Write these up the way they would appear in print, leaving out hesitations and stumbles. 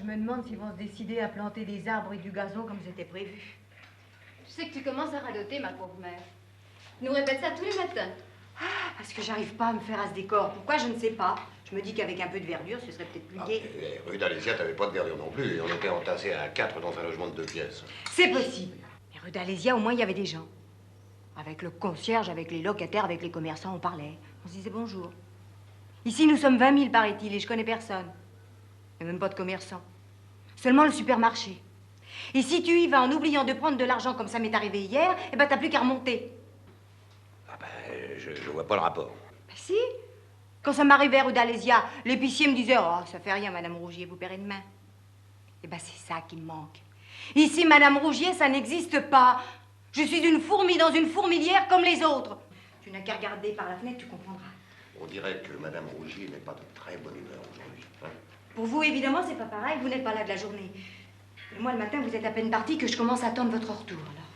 me demande s'ils vont se décider à planter des arbres et du gazon comme c'était prévu. Tu sais que tu commences à radoter, ma pauvre mère. Tu nous répètes ça tous les matins. Ah, parce que j'arrive pas à me faire à ce décor. Pourquoi, je ne sais pas. Je me dis qu'avec un peu de verdure, ce serait peut-être plus gai. Rue d'Alésia, t'avais pas de verdure non plus. Et on était entassés à 4 dans un logement de 2 pièces. C'est possible. Mais rue d'Alésia, au moins, il y avait des gens. Avec le concierge, avec les locataires, avec les commerçants, on parlait. On se disait bonjour. Ici, nous sommes 20 000, paraît-il, et je connais personne. Et même pas de commerçants. Seulement le supermarché. Et si tu y vas en oubliant de prendre de l'argent comme ça m'est arrivé hier, eh ben, t'as plus qu'à remonter. Ah ben, je vois pas le rapport. Ben si. Quand ça m'arrivait rue d'Alésia, l'épicier me disait « Oh, ça fait rien, Madame Rougier, vous paierez demain. » Eh ben, c'est ça qui me manque. Ici, Madame Rougier, ça n'existe pas. Je suis une fourmi dans une fourmilière comme les autres. Tu n'as qu'à regarder par la fenêtre, tu comprendras. On dirait que Madame Rougier n'est pas de très bonne humeur aujourd'hui. Hein? Pour vous, évidemment, c'est pas pareil. Vous n'êtes pas là de la journée. Et moi, le matin, vous êtes à peine parti que je commence à attendre votre retour, alors.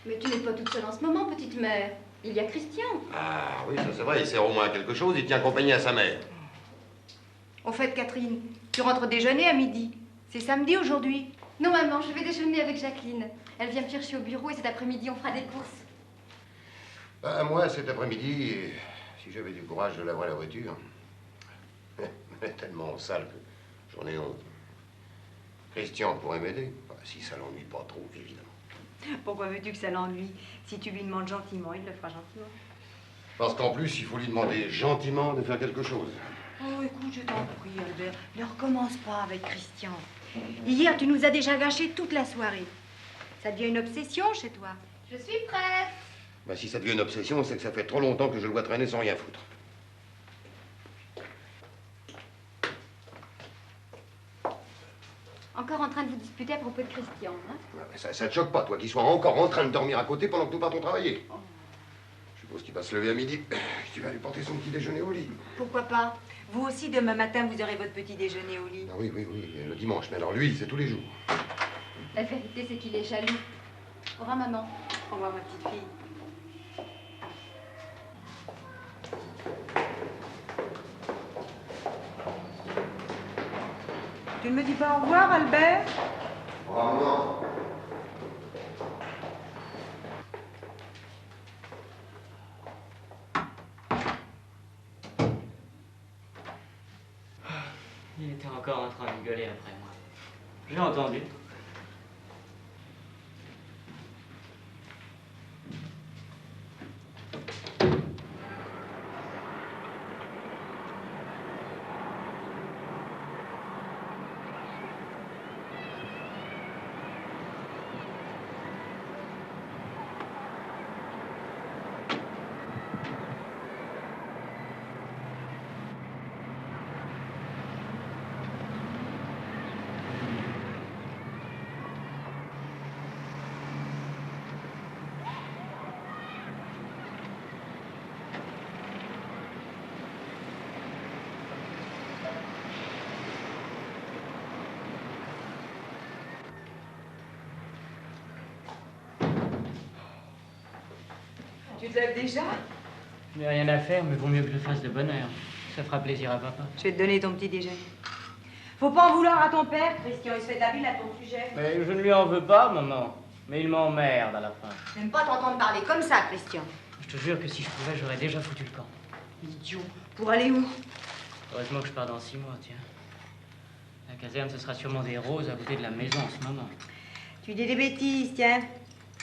Mais tu n'es pas toute seule en ce moment, petite mère. Il y a Christian. Ah oui, ça c'est vrai, il sert au moins à quelque chose, il tient compagnie à sa mère. Au fait, Catherine, tu rentres déjeuner à midi. C'est samedi aujourd'hui. Non, maman, je vais déjeuner avec Jacqueline. Elle vient me chercher au bureau et cet après-midi, on fera des courses. Moi, cet après-midi, si j'avais du courage de laver la voiture, elle est tellement sale que j'en ai honte. Christian pourrait m'aider, si ça l'ennuie pas trop, évidemment. Pourquoi veux-tu que ça l'ennuie? Si tu lui demandes gentiment, il le fera gentiment. Parce qu'en plus, il faut lui demander gentiment de faire quelque chose. Oh, écoute, je t'en prie, Albert, ne recommence pas avec Christian. Hier, tu nous as déjà gâché toute la soirée. Ça devient une obsession chez toi. Je suis prête. Bah, si ça devient une obsession, c'est que ça fait trop longtemps que je le vois traîner sans rien foutre. Encore en train de vous disputer à propos de Christian, hein? Ça te choque pas, toi, qu'il soit encore en train de dormir à côté pendant que nous partons travailler? Oh. Je suppose qu'il va se lever à midi. Tu vas lui porter son petit déjeuner au lit. Pourquoi pas? Vous aussi, demain matin, vous aurez votre petit déjeuner au lit. Ah oui, le dimanche. Mais alors lui, c'est tous les jours. La vérité, c'est qu'il est jaloux. Au revoir, maman. Au revoir, ma petite fille. Tu ne me dis pas au revoir, Albert? Au revoir, maman. Il était encore en train de gueuler après moi. J'ai entendu. Tu te lèves déjà? Je n'ai rien à faire, mais vaut mieux que je le fasse de bonne heure. Ça fera plaisir à papa. Je vais te donner ton petit déjeuner. Faut pas en vouloir à ton père, Christian, il se fait habile à ton sujet. Mais je ne lui en veux pas, maman. Mais il m'emmerde à la fin. Je n'aime pas t'entendre parler comme ça, Christian. Je te jure que si je pouvais, j'aurais déjà foutu le camp. Idiot. Pour aller où? Heureusement que je pars dans 6 mois, tiens. La caserne, ce sera sûrement des roses à côté de la maison en ce moment. Tu dis des bêtises, tiens.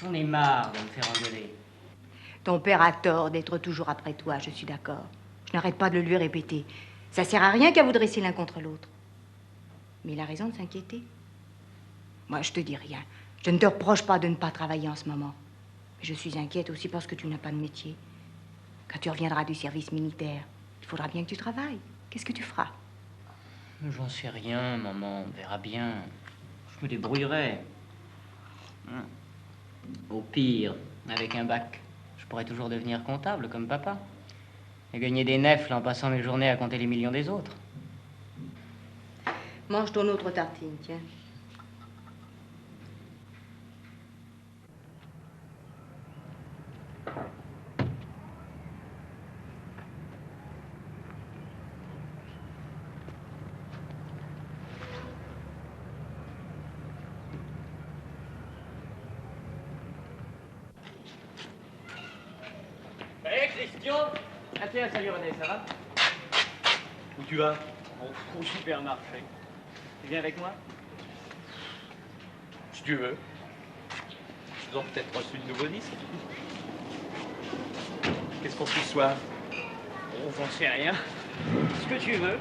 J'en ai marre de me faire engueuler. Ton père a tort d'être toujours après toi, je suis d'accord. Je n'arrête pas de le lui répéter. Ça sert à rien qu'à vous dresser l'un contre l'autre. Mais il a raison de s'inquiéter. Moi, je te dis rien. Je ne te reproche pas de ne pas travailler en ce moment. Mais je suis inquiète aussi parce que tu n'as pas de métier. Quand tu reviendras du service militaire, il faudra bien que tu travailles. Qu'est-ce que tu feras? J'en sais rien, maman. On verra bien. Je me débrouillerai. Au pire, avec un bac, je pourrais toujours devenir comptable comme papa. Et gagner des nefles en passant mes journées à compter les millions des autres. Mange ton autre tartine, tiens. Joe. Ah tiens, salut René, ça va? Où tu vas? Au supermarché. Tu viens avec moi? Si tu veux. Ils ont peut-être reçu de nouveaux disques. Qu'est-ce qu'on fait ce soir? Oh, j'en sais rien. Ce que tu veux.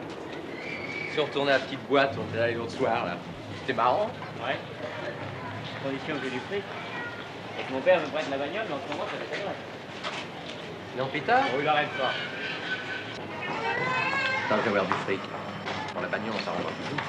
Si on retournait à la petite boîte, on était allé l'autre soir, là. C'était marrant. Ouais. Condition que j'ai du fric. Et que mon père me prête la bagnole, mais en ce moment, ça fait pas grave. Non, pétard? Oh, il arrête pas. T'as envie d'avoir du fric. Dans la bagnole, on s'arrangera toujours.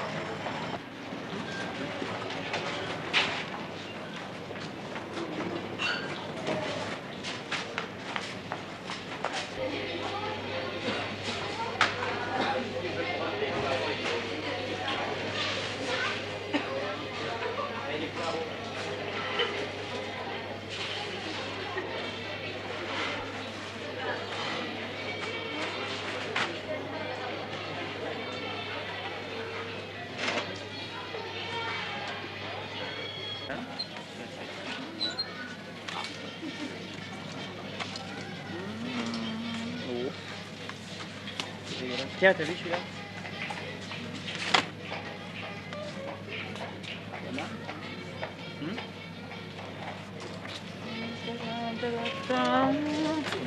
Tiens, t'as vu celui-là?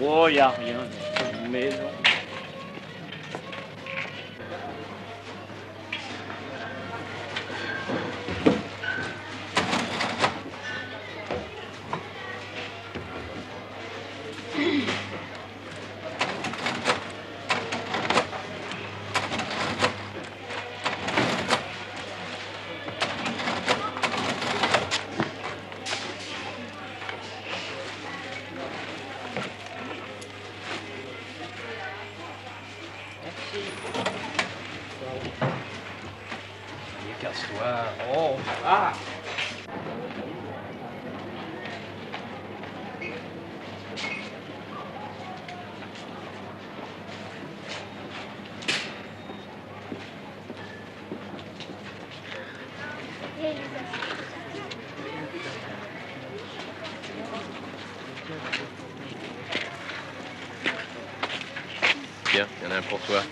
Oh, y a rien. Mais non. Casse-toi. Oh, ah! Tiens, il y en a un pour toi.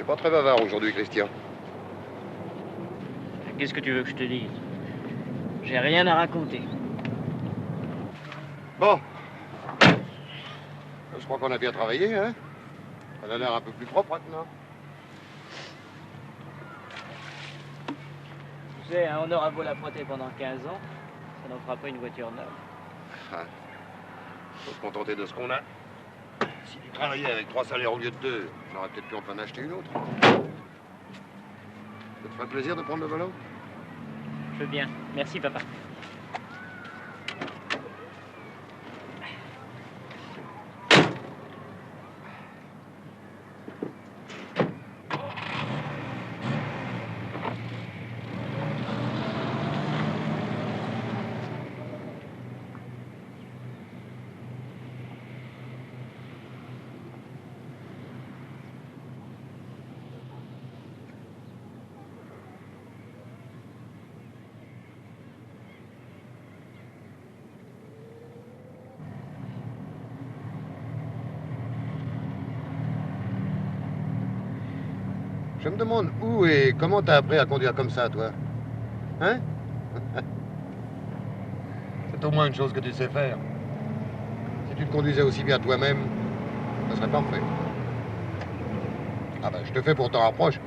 T'es pas très bavard aujourd'hui, Christian. Qu'est-ce que tu veux que je te dise? J'ai rien à raconter. Bon. Je crois qu'on a bien travaillé, hein? Elle a l'air un peu plus propre maintenant. Tu sais, hein, on aura beau la frotter pendant 15 ans, ça n'en fera pas une voiture neuve. Ah. Faut se contenter de ce qu'on a. Si tu travaillais avec 3 salaires au lieu de 2, j'aurais peut-être pu enfin acheter une autre. Ça te ferait plaisir de prendre le volant? Je veux bien. Merci, papa. Je me demande où et comment t'as appris à conduire comme ça, toi? Hein? C'est au moins une chose que tu sais faire. Si tu te conduisais aussi bien toi-même, ça serait parfait. Ah ben, je te fais pour t'en rapprocher.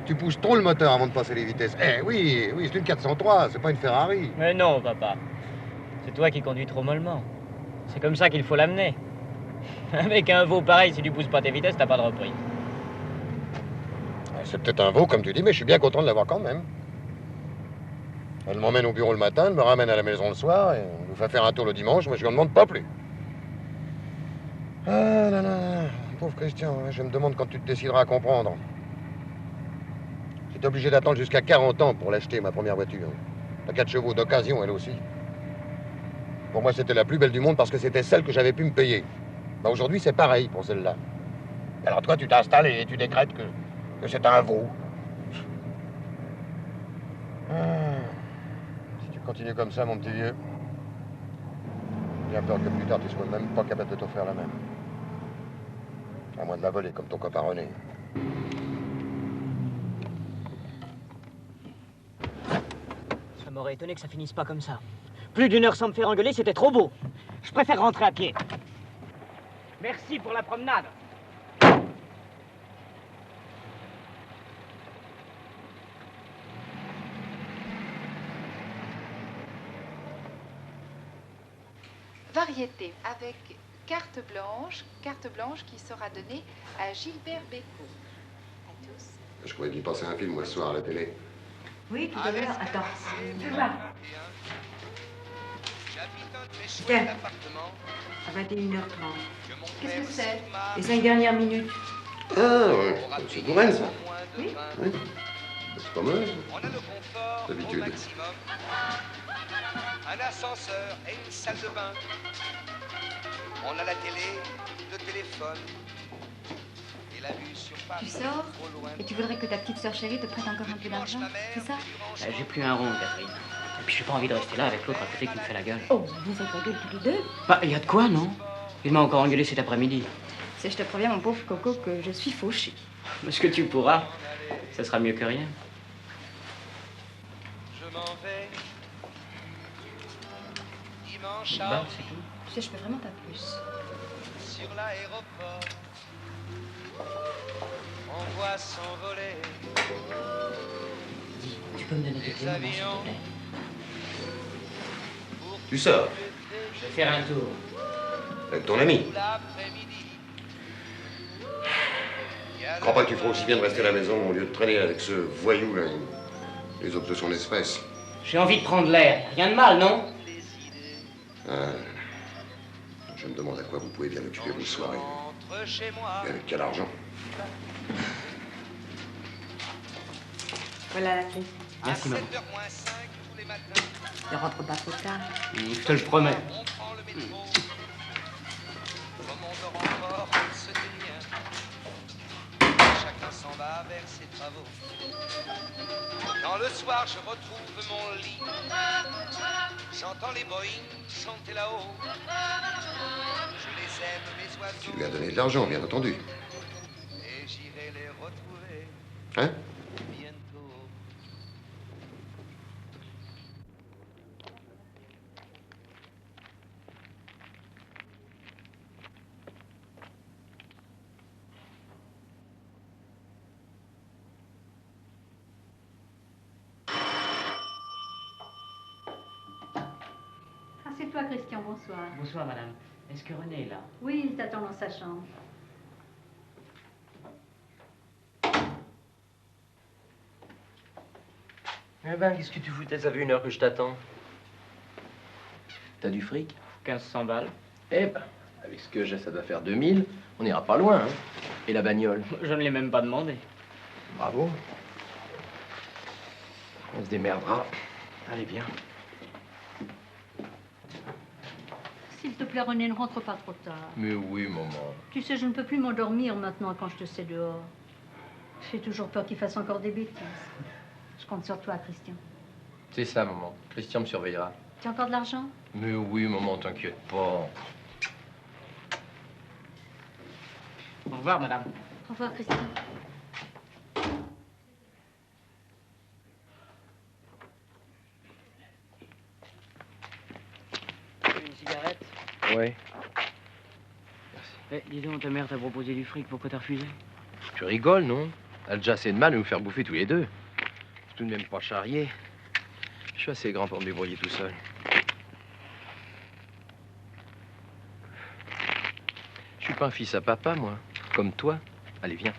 Tu pousses trop le moteur avant de passer les vitesses. Eh oui, oui, c'est une 403, c'est pas une Ferrari. Mais non, papa. C'est toi qui conduis trop mollement. C'est comme ça qu'il faut l'amener. Avec un veau pareil, si tu pousses pas tes vitesses, t'as pas de reprise. C'est peut-être un veau, comme tu dis, mais je suis bien content de l'avoir quand même. Elle m'emmène au bureau le matin, elle me ramène à la maison le soir, et on nous fait faire un tour le dimanche, moi je lui en demande pas plus. Ah là là, pauvre Christian, hein, je me demande quand tu te décideras à comprendre. J'étais obligé d'attendre jusqu'à 40 ans pour l'acheter, ma première voiture. La 4 chevaux d'occasion, elle aussi. Pour moi, c'était la plus belle du monde parce que c'était celle que j'avais pu me payer. Bah, aujourd'hui, c'est pareil pour celle-là. Alors toi, tu t'installes et tu décrètes que c'est un veau. Ah, si tu continues comme ça, mon petit vieux, j'ai peur que plus tard, tu sois même pas capable de t'offrir la même. À moins de la voler, comme ton copain René. Ça m'aurait étonné que ça finisse pas comme ça. Plus d'une heure sans me faire engueuler, c'était trop beau. Je préfère rentrer à pied. Merci pour la promenade. Variété avec carte blanche qui sera donnée à Gilbert Bécaud. À tous. Je croyais qu'il passait un film, moi, ce soir, à la télé. Oui, tout à l'heure. Attends. Tu vois. Tiens. À 21h30. Qu'est-ce que c'est? Les 5 dernières minutes. Ah, ouais. C'est pour elle, ça. Oui. Oui. C'est pas mal, ça. On a le confort D'habitude. au maximum. Un ascenseur et une salle de bain. On a la télé, le téléphone et la vue sur Paris. Tu sors Trop loin. et tu voudrais que ta petite sœur chérie te prête encore un peu d'argent, c'est ça? J'ai plus un rond, Catherine. Et puis j'ai pas envie de rester là avec l'autre à côté qui me fait la gueule. Oh, vous faites la gueule tous les deux. Bah, y a de quoi, non? Il m'a encore engueulé cet après-midi. C'est, je te préviens, mon pauvre Coco, que je suis fauchée. Mais ce que tu pourras, ça sera mieux que rien. Je m'en vais. Dimanche Bah, à c'est tout. Tu sais, je peux vraiment pas plus. sur l'aéroport. On voit s'envoler Tu peux me donner tes clés, maman, s'il te plaît? Tu sors Je vais faire un tour. avec ton ami. l'après-midi. Je crois pas que tu feras aussi bien de rester à la maison au lieu de traîner avec ce voyou, là, les autres de son espèce. J'ai envie de prendre l'air. Rien de mal, non? Ah, je me demande à quoi vous pouvez bien occuper vos soirées. Entre chez moi. Et avec quel argent? Voilà la clé. Merci, à maman. 7h-5 tous les matins. Ne rentre pas trop tard. Je te le promets. On prend le métro. Comme on dort encore, se devient. Chacun s'en va vers ses travaux. Quand le soir je retrouve mon lit, j'entends les Boeing chanter là-haut. Je les aime, mes oiseaux. Tu lui as donné de l'argent, bien entendu. Et j'irai les retrouver Hein? bientôt. Assieds-toi, Christian, bonsoir. Bonsoir, madame. Est-ce que René est là? Oui, il t'attend dans sa chambre. Eh ben, qu'est-ce que tu foutais? Ça fait 1 heure que je t'attends. T'as du fric? 1500 balles. Eh ben, avec ce que j'ai, ça doit faire 2000. On n'ira pas loin, hein. Et la bagnole? Je ne l'ai même pas demandé. Bravo. On se démerdera. Allez, viens. S'il te plaît, René, ne rentre pas trop tard. Mais oui, maman. Tu sais, je ne peux plus m'endormir maintenant quand je te sais dehors. J'ai toujours peur qu'il fasse encore des bêtises. Je compte sur toi, Christian. C'est ça, maman. Christian me surveillera. Tu as encore de l'argent? Mais oui, maman, t'inquiète pas. Au revoir, madame. Au revoir, Christian. Une cigarette? Ouais. Eh, dis donc, ta mère t'a proposé du fric, pourquoi t'as refusé? Tu rigoles, non? Elle a déjà assez de mal de nous faire bouffer tous les deux. Je suis tout de même pas charrié. Je suis assez grand pour me débrouiller tout seul. Je suis pas un fils à papa, moi. Comme toi. Allez, viens.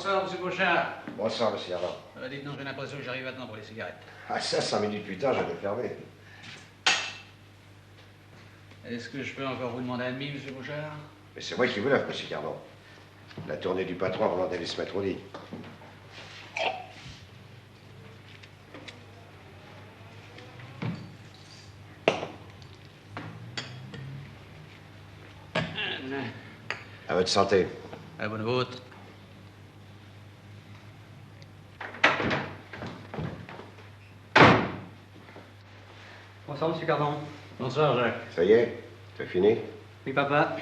Bonsoir, monsieur Beauchard. Bonsoir, monsieur Arnaud. Dites donc, j'ai l'impression que j'arrive maintenant pour les cigarettes. Ah, ça, 5 minutes plus tard, j'allais fermer. Est-ce que je peux encore vous demander un demi, monsieur Beauchard? Mais c'est moi qui vous l'offre, monsieur Cardon. La tournée du patron avant d'aller se mettre au lit. À votre santé. À la bonne vôtre. Bonsoir, monsieur Cardon. Bonsoir, Jacques. Ça y est, c'est fini? Oui, papa.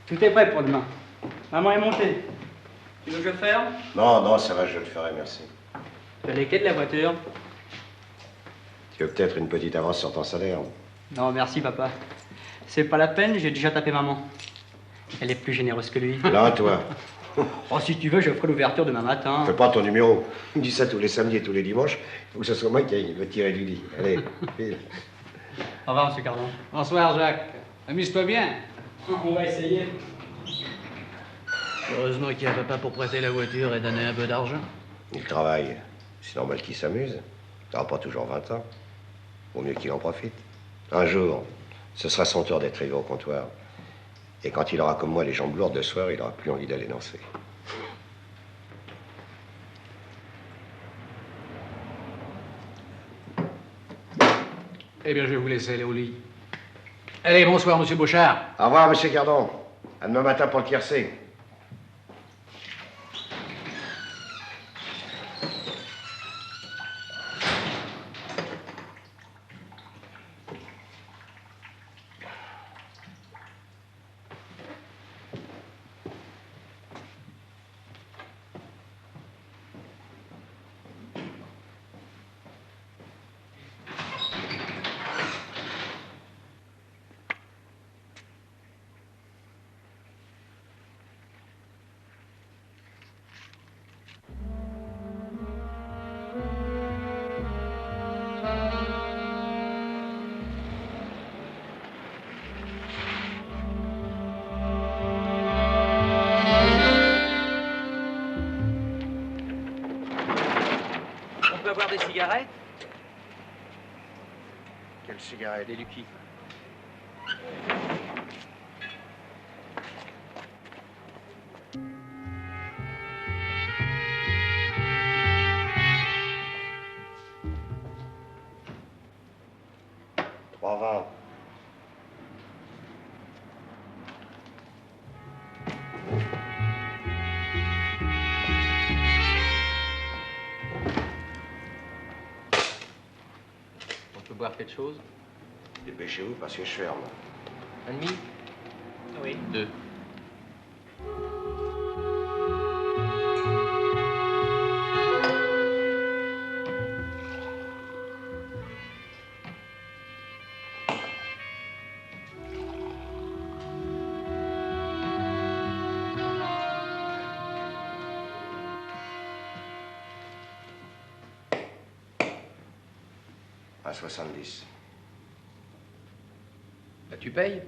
Tout est prêt pour demain. Maman est montée. Tu veux que je le fasse? Non, non, ça va, je le ferai, merci. Tu as les clés de la voiture? Tu veux peut-être une petite avance sur ton salaire? Non, merci, papa. C'est pas la peine, j'ai déjà tapé maman. Elle est plus généreuse que lui. Là, toi. Oh, si tu veux, je ferai l'ouverture demain matin. Fais pas ton numéro. Il me dit ça tous les samedis et tous les dimanches. Il faut que ce soit moi qui aille me tirer du lit. Allez, file. Au revoir, monsieur Cardon. Bonsoir, Jacques. Amuse-toi bien. On va essayer. Heureusement qu'il y a un papa pour prêter la voiture et donner un peu d'argent. Il travaille. C'est normal qu'il s'amuse. Il n'aura pas toujours 20 ans. Vaut mieux qu'il en profite. Un jour, ce sera son tour d'être arrivé au comptoir. Et quand il aura comme moi les jambes lourdes de soir, il n'aura plus envie d'aller danser. Eh bien, je vais vous laisser aller au lit. Allez, bonsoir, monsieur Beauchard. Au revoir, monsieur Cardon. À demain matin pour le tiercé. On peut avoir des cigarettes? Quelle cigarette? Des Lucky. Trois vins. On peut boire quelque chose? Dépêchez-vous parce que je ferme. Un demi? Oui. 2. À 70. Bah, tu payes?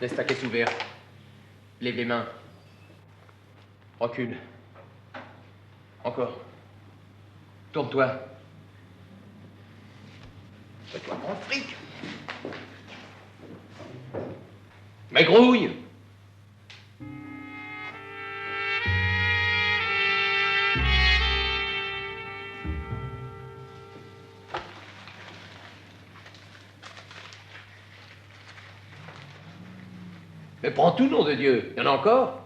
Laisse ta caisse ouverte. Lève les mains. Recule. Encore. Tourne-toi. Fais-toi grand fric. Mais grouille! Mais prends tout, nom de Dieu. Il y en a encore?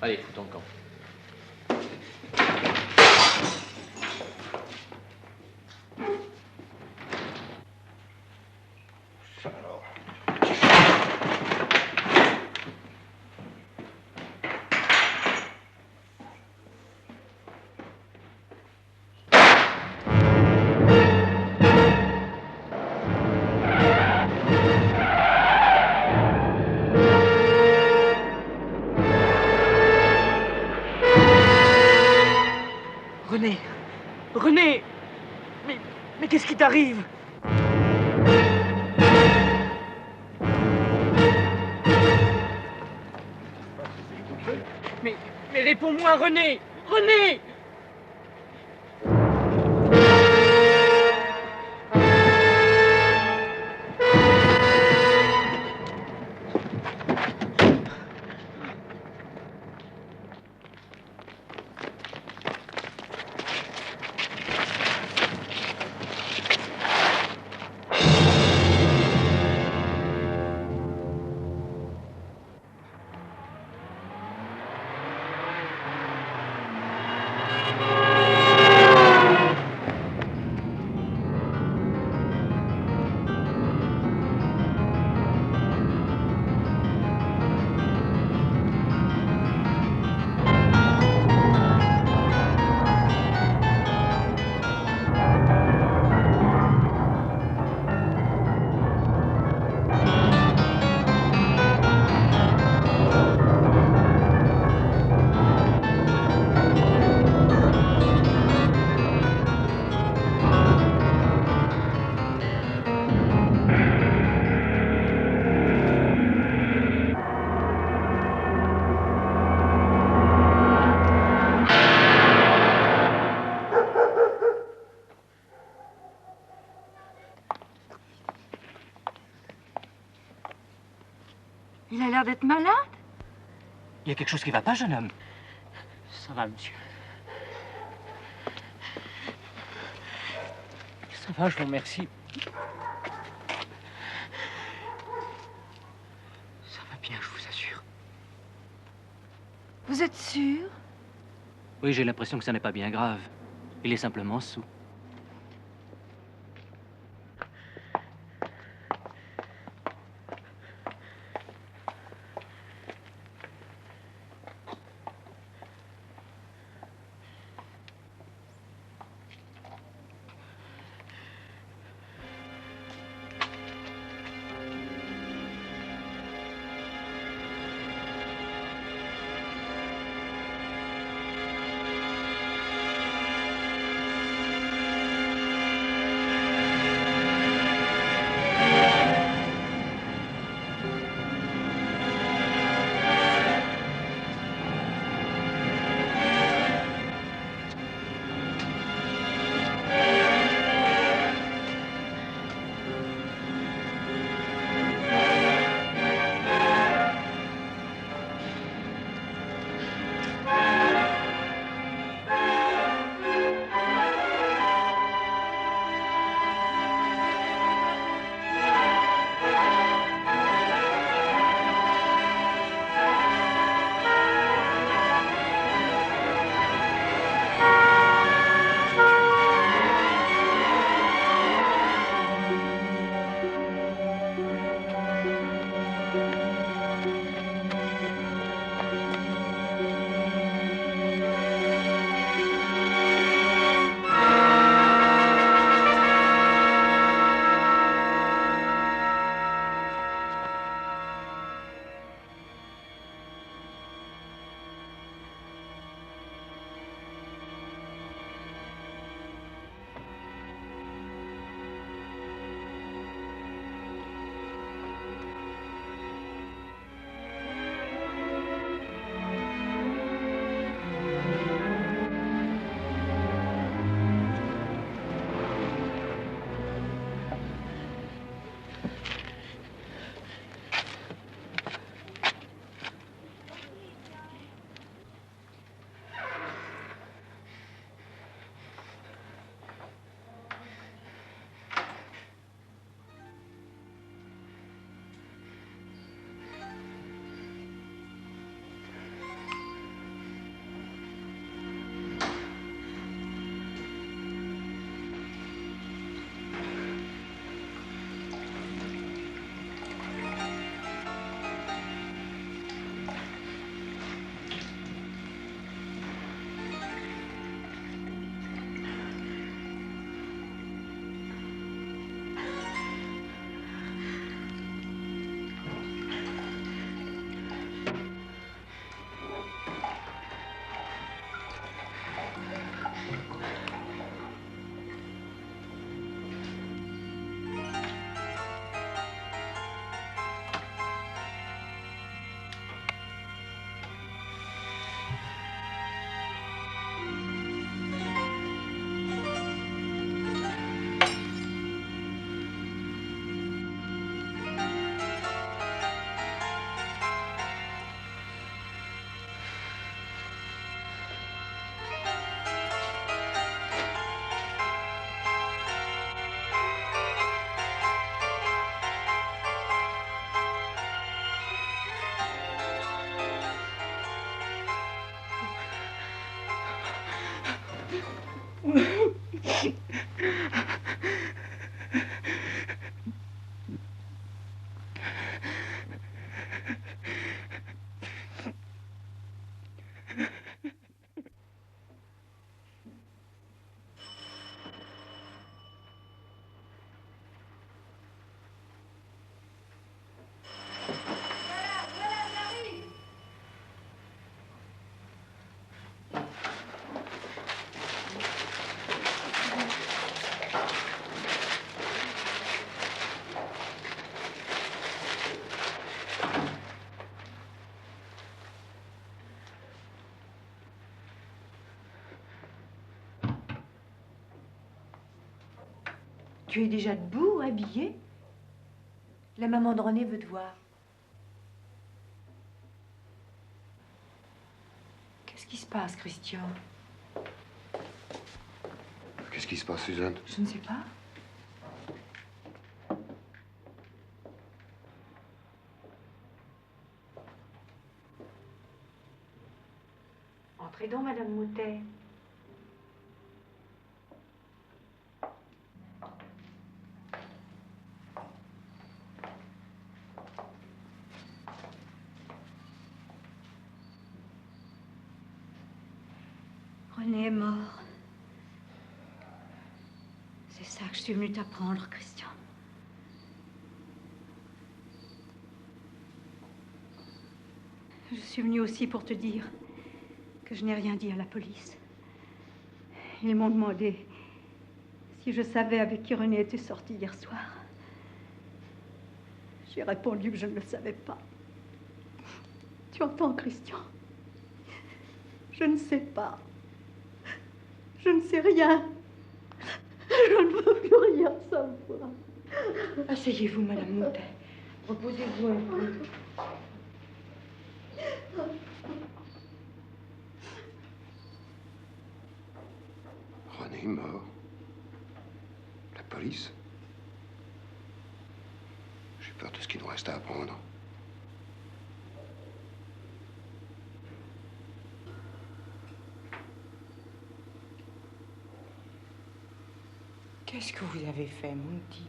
Allez, fous ton camp. Ça alors. t'arrive? Mais réponds-moi, René! René! Il a l'air d'être malade. Il y a quelque chose qui va pas, jeune homme? Ça va, monsieur. Ça va, je vous remercie. Ça va bien, je vous assure. Vous êtes sûr? Oui, j'ai l'impression que ça n'est pas bien grave. Il est simplement saoul. Tu es déjà debout, habillé? La maman de René veut te voir. Qu'est-ce qui se passe, Christian? Qu'est-ce qui se passe, Suzanne? Je ne sais pas. Entrez donc, Madame Moutet. René est mort. C'est ça que je suis venue t'apprendre, Christian. Je suis venue aussi pour te dire que je n'ai rien dit à la police. Ils m'ont demandé si je savais avec qui René était sorti hier soir. J'ai répondu que je ne le savais pas. Tu entends, Christian? Je ne sais pas. Je ne sais rien. Je ne veux plus rien savoir. Asseyez-vous, Madame Moutet. Reposez-vous un peu. René est mort. La police? J'ai peur de ce qu'il nous reste à apprendre. Qu'est-ce que vous avez fait, mon petit?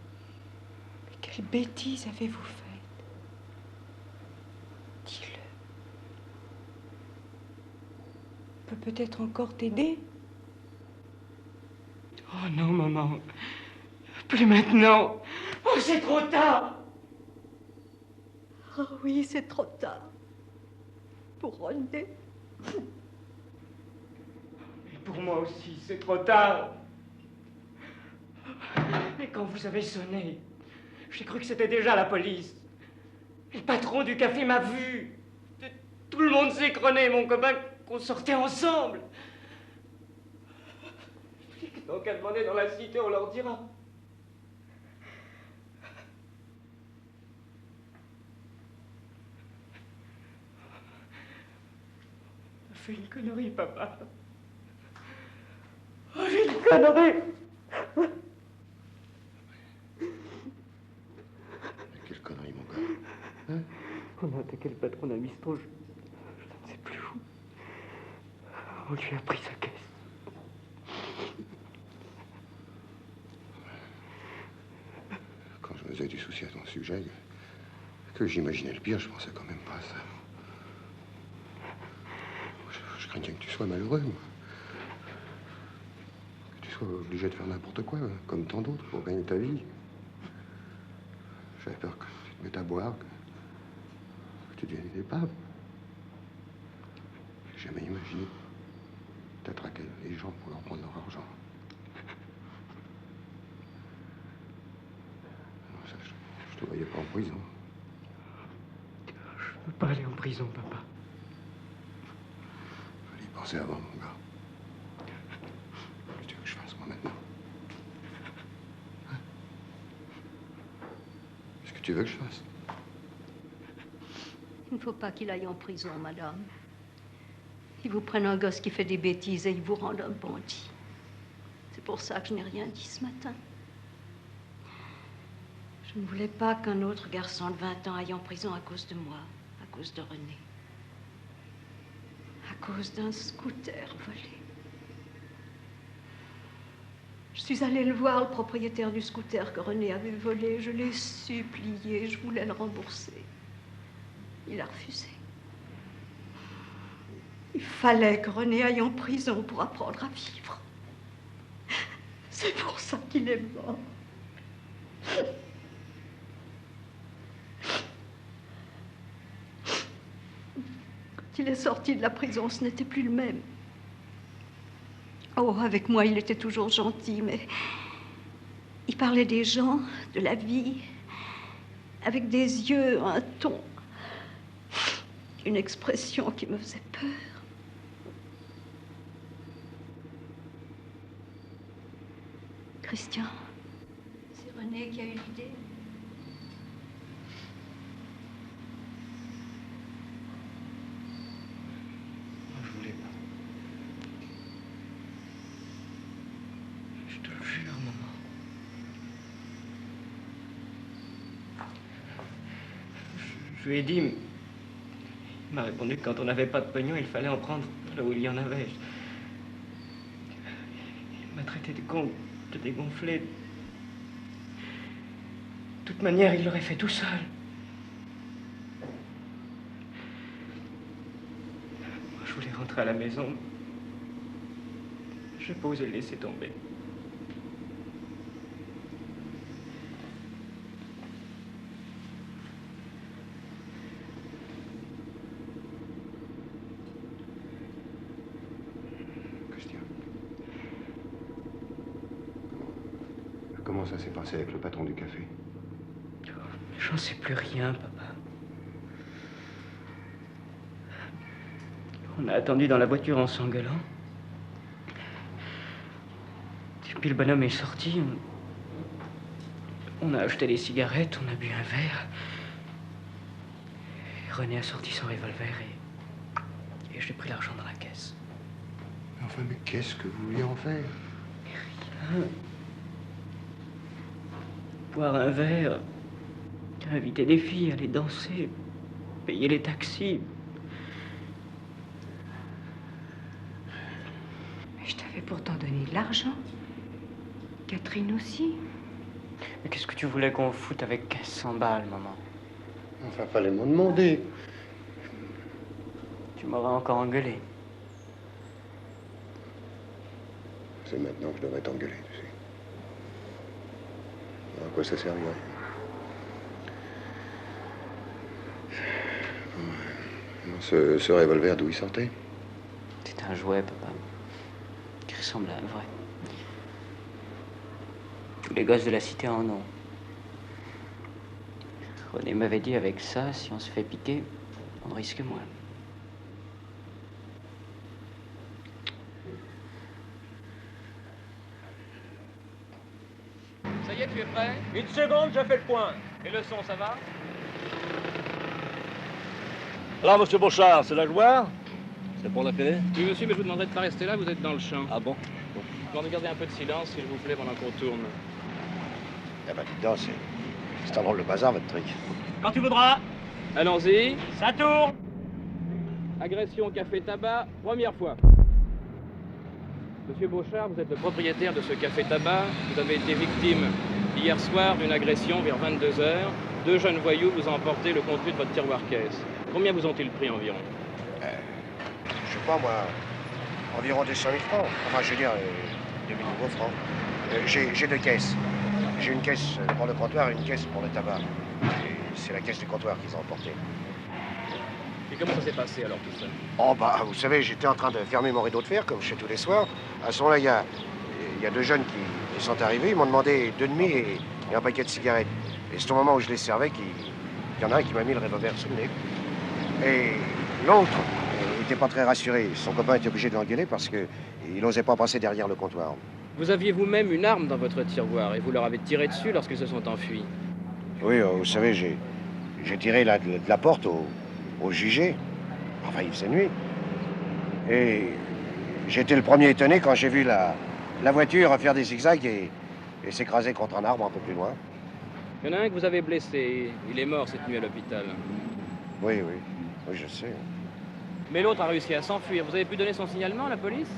Mais quelle bêtise avez-vous faite? Dis-le. On peut peut-être encore t'aider? Oh non, maman. Plus maintenant. Oh, c'est trop tard. Oh oui, c'est trop tard. Pour René. Et pour moi aussi, c'est trop tard. Mais quand vous avez sonné, j'ai cru que c'était déjà la police. Le patron du café m'a vu. Tout le monde sait que René et mon copain, qu'on sortait ensemble. Donc qu'à demander dans la cité, on leur dira. On a fait une connerie, papa. Oh, j'ai une connerie. Quelle connerie, mon gars. Hein? On a attaqué le patron d'un bistrot, je ne sais plus où. On lui a pris sa caisse. Quand je me faisais du souci à ton sujet, que j'imaginais le pire, je pensais quand même pas à ça. Je craignais que tu sois malheureux, moi. Que tu sois obligé de faire n'importe quoi, comme tant d'autres, pour gagner ta vie. J'avais peur que tu te mettes à boire, que tu deviennes une épave. J'ai jamais imaginé t'attraquer les gens pour leur prendre leur argent. Non, ça, je te voyais pas en prison. Je ne veux pas aller en prison, papa. Fallait y penser avant, mon gars. Qu'est-ce que tu veux que je fasse, moi, maintenant? Hein? Qu'est-ce que tu veux que je fasse? Il ne faut pas qu'il aille en prison, madame. Ils vous prennent un gosse qui fait des bêtises et ils vous rendent un bandit. C'est pour ça que je n'ai rien dit ce matin. Je ne voulais pas qu'un autre garçon de 20 ans aille en prison à cause de moi, à cause de René. À cause d'un scooter volé. Je suis allée le voir, le propriétaire du scooter que René avait volé. Je l'ai supplié, je voulais le rembourser. Il a refusé. Il fallait que René aille en prison pour apprendre à vivre. C'est pour ça qu'il est mort. Quand il est sorti de la prison, ce n'était plus le même. Oh, avec moi, il était toujours gentil, mais il parlait des gens, de la vie, avec des yeux, un ton, une expression qui me faisait peur. Christian, René qui a eu l'idée. Je voulais pas. Je te le jure, maman. Je lui ai dit... Il m'a répondu que quand on n'avait pas de pognon, il fallait en prendre là où il y en avait. Il m'a traité de con, de dégonflé. De toute manière, il l'aurait fait tout seul. Moi, je voulais rentrer à la maison. Je n'ai pas osé le laisser tomber. Comment ça s'est passé avec le patron du café? J'en sais plus rien, papa. On a attendu dans la voiture en s'engueulant. Et puis le bonhomme est sorti. On a acheté des cigarettes, on a bu un verre. Et René a sorti son revolver et j'ai pris l'argent dans la caisse. Enfin, mais qu'est-ce que vous vouliez en faire? Rien. Boire un verre, inviter des filles, aller danser, payer les taxis. Mais je t'avais pourtant donné de l'argent. Catherine aussi. Mais qu'est-ce que tu voulais qu'on foute avec 1500 balles, maman? Enfin, fallait m'en demander. Tu m'aurais encore engueulé. C'est maintenant que je devrais t'engueuler, tu sais. À quoi ça servirait? Ce revolver, d'où il sortait? C'est un jouet, papa, qui ressemble à un vrai. Tous les gosses de la cité en ont. René m'avait dit, avec ça, si on se fait piquer, on risque moins. Ça y est, tu es prêt? Une seconde, je fais le point. Et le son, ça va? Alors, monsieur Beauchard, c'est la joie? C'est pour la télé? Oui, monsieur, mais je vous demanderai de ne pas rester là, vous êtes dans le champ. Ah bon? Je demande de garder un peu de silence, s'il vous plaît, pendant qu'on tourne. Ah bah, dites donc, c'est un drôle de bazar, votre truc. Quand tu voudras. Allons-y. Ça tourne. Agression café-tabac, première fois. Monsieur Beauchard, vous êtes le propriétaire de ce café-tabac. Vous avez été victime hier soir d'une agression vers 22h. 2 jeunes voyous vous ont emporté le contenu de votre tiroir-caisse. Combien vous ont-ils pris environ? Je sais pas, moi, environ 200 000 francs. Enfin, je veux dire, 2000 nouveaux francs. J'ai 2 caisses. J'ai une caisse pour le comptoir et une caisse pour le tabac. Et c'est la caisse du comptoir qu'ils ont emportée. Et comment ça s'est passé alors tout ça? Oh, bah, vous savez, j'étais en train de fermer mon rideau de fer, comme je fais tous les soirs. À ce moment-là, il y a 2 jeunes qui sont arrivés. Ils m'ont demandé 2 demi et un paquet de cigarettes. Et c'est au moment où je les servais qu'il y en a un qui m'a mis le revolver sous le nez. Et l'autre n'était pas très rassuré. Son copain était obligé de l'engueuler parce qu'il n'osait pas passer derrière le comptoir. Vous aviez vous-même une arme dans votre tiroir et vous leur avez tiré dessus lorsqu'ils se sont enfuis. Oui, vous savez, j'ai tiré de la porte au jugé. Enfin, il faisait nuit. Et j'étais le premier étonné quand j'ai vu la voiture faire des zigzags et s'écraser contre un arbre un peu plus loin. Il y en a un que vous avez blessé. Il est mort cette nuit à l'hôpital. Oui, je sais. Mais l'autre a réussi à s'enfuir. Vous avez pu donner son signalement à la police?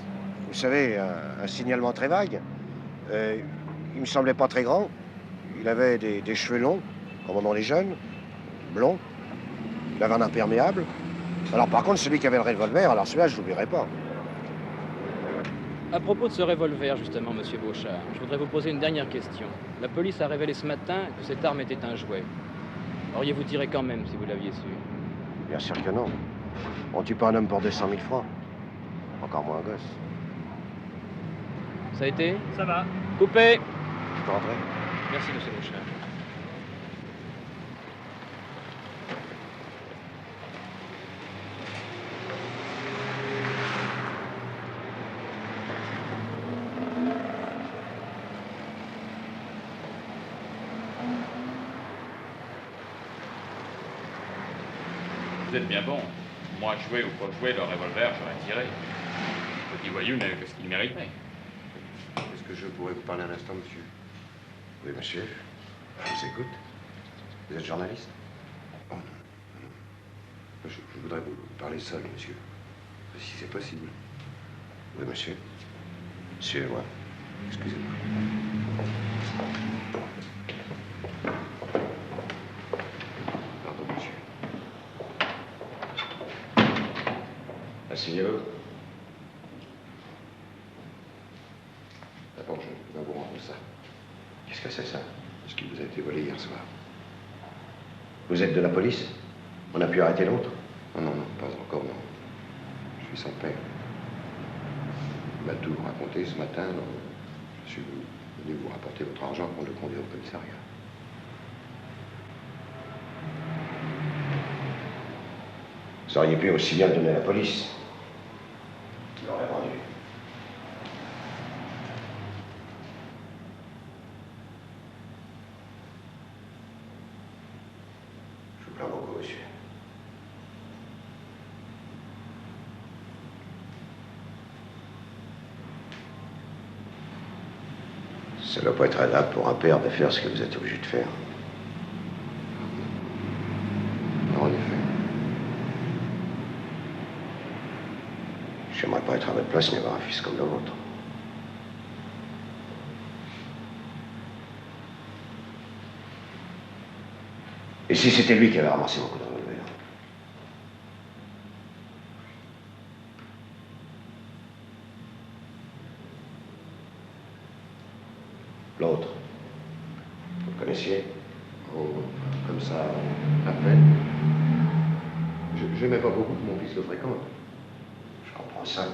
Vous savez, un signalement très vague. Il me semblait pas très grand. Il avait des cheveux longs, comme on en les jeunes, blonds. Il avait un imperméable. Alors par contre, celui qui avait le revolver, alors celui-là, je l'oublierai pas. À propos de ce revolver, justement, monsieur Beauchard, je voudrais vous poser une dernière question. La police a révélé ce matin que cette arme était un jouet. Auriez-vous tiré quand même si vous l'aviez su? Bien sûr que non. On tue pas un homme pour 200 000 francs. Encore moins un gosse. Ça a été? Ça va. Coupé! Je peux rentrer? Merci, monsieur Beauchard. Vous êtes bien bon. Moi, jouer ou pas jouer, le revolver, j'aurais tiré. Le petit voyou n'a eu que ce qu'il méritait. Est-ce que je pourrais vous parler un instant, monsieur? Oui, monsieur. Je vous écoute. Vous êtes journaliste? Oh, non. Je voudrais vous parler seul, monsieur. Si c'est possible. Oui, monsieur. Suivez-moi. Excusez-moi. Pardon, monsieur. Asseyez-vous. D'abord, je vais vous rendre ça. Qu'est-ce que c'est, ça? Ce qui vous a été volé hier soir. Vous êtes de la police? On a pu arrêter l'autre? Non, non, non, pas encore, non. Je suis son père. Il m'a tout raconté ce matin, donc je suis venu vous rapporter votre argent pour le conduire au commissariat. Vous auriez pu aussi bien le donner à la police. Il l'aurait rendu. Je vous plains beaucoup, monsieur. Ça ne doit pas être agréable pour un père de faire ce que vous êtes obligé de faire. Non, en effet. J'aimerais pas être à votre place ni avoir un fils comme le vôtre. Et si c'était lui qui avait ramassé mon coup de revolver? L'autre, vous le connaissiez? Oh, comme ça, à peine. Je n'aimais pas beaucoup que mon fils le fréquente. Je comprends ça.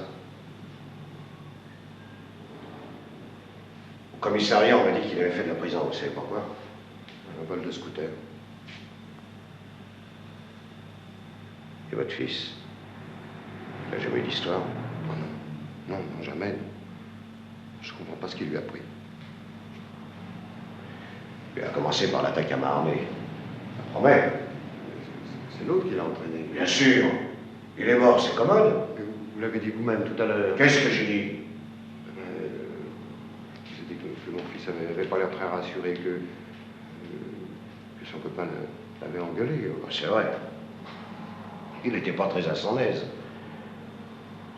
Au commissariat, on m'a dit qu'il avait fait de la prison. Vous savez pourquoi? Un vol de scooter. Et votre fils? Il n'a jamais eu d'histoire? Oh non. Non, non, jamais. Je comprends pas ce qu'il lui a pris. Il a commencé par l'attaque à main armée. Ça promet. C'est l'autre qui l'a entraîné. Bien sûr. Il est mort, c'est commode. Vous l'avez dit vous-même tout à l'heure. Qu'est-ce que j'ai dit? J'ai dit que mon fils avait pas l'air très rassuré, que son copain l'avait engueulé. C'est vrai. Il n'était pas très à son aise.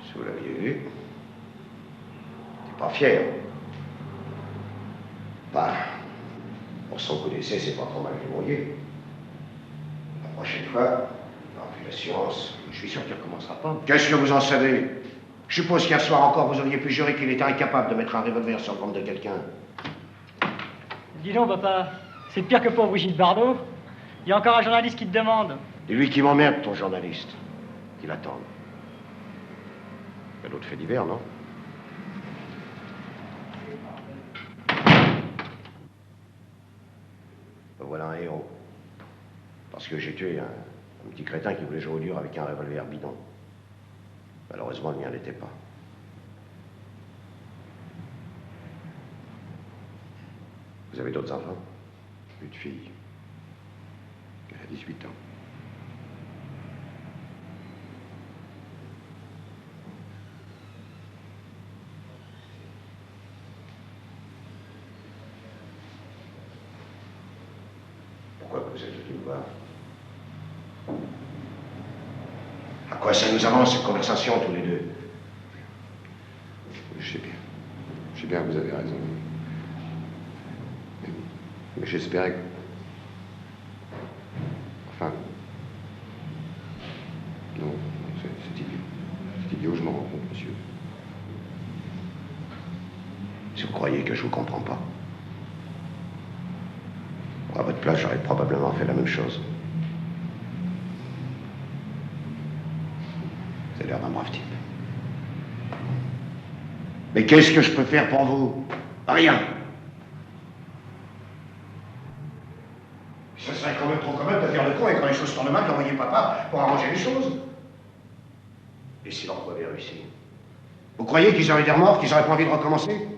Si vous l'aviez vu, il n'était pas fier. Bah. Pour son coup d'essai, c'est pas trop mal débrouillé. La prochaine fois, il n'aura plus d'assurance. Je suis sûr qu'il ne recommencera pas. Qu'est-ce que vous en savez? Je suppose qu'hier soir encore, vous auriez pu jurer qu'il était incapable de mettre un revolver sur le ventre de quelqu'un. Dis donc, papa, c'est pire que pour Brigitte Bardot. Il y a encore un journaliste qui te demande. C'est lui qui m'emmerde, ton journaliste. Qu'il attende. Il y a d'autres faits divers, non? Voilà un héros. Parce que j'ai tué un petit crétin qui voulait jouer au dur avec un revolver bidon. Malheureusement, le mien n'était pas. Vous avez d'autres enfants? Une fille. Elle a 18 ans. Pourquoi vous êtes venu me voir? À quoi ça nous avance, cette conversation, tous les deux? Je sais bien. Je sais bien que vous avez raison. Mais j'espérais que... Enfin... Non, c'est idiot. C'est idiot, je m'en rends compte, monsieur. Si vous croyez que je vous comprends pas... À votre place, j'aurais probablement fait la même chose. Vous avez l'air d'un brave type. Mais qu'est-ce que je peux faire pour vous? Rien. Ce serait quand même trop commode de faire le con et quand les choses tournent mal, d'envoyer papa pour arranger les choses. Et si l'emploi avait réussi? Vous croyez qu'ils auraient des remords, qu'ils auraient pas envie de recommencer?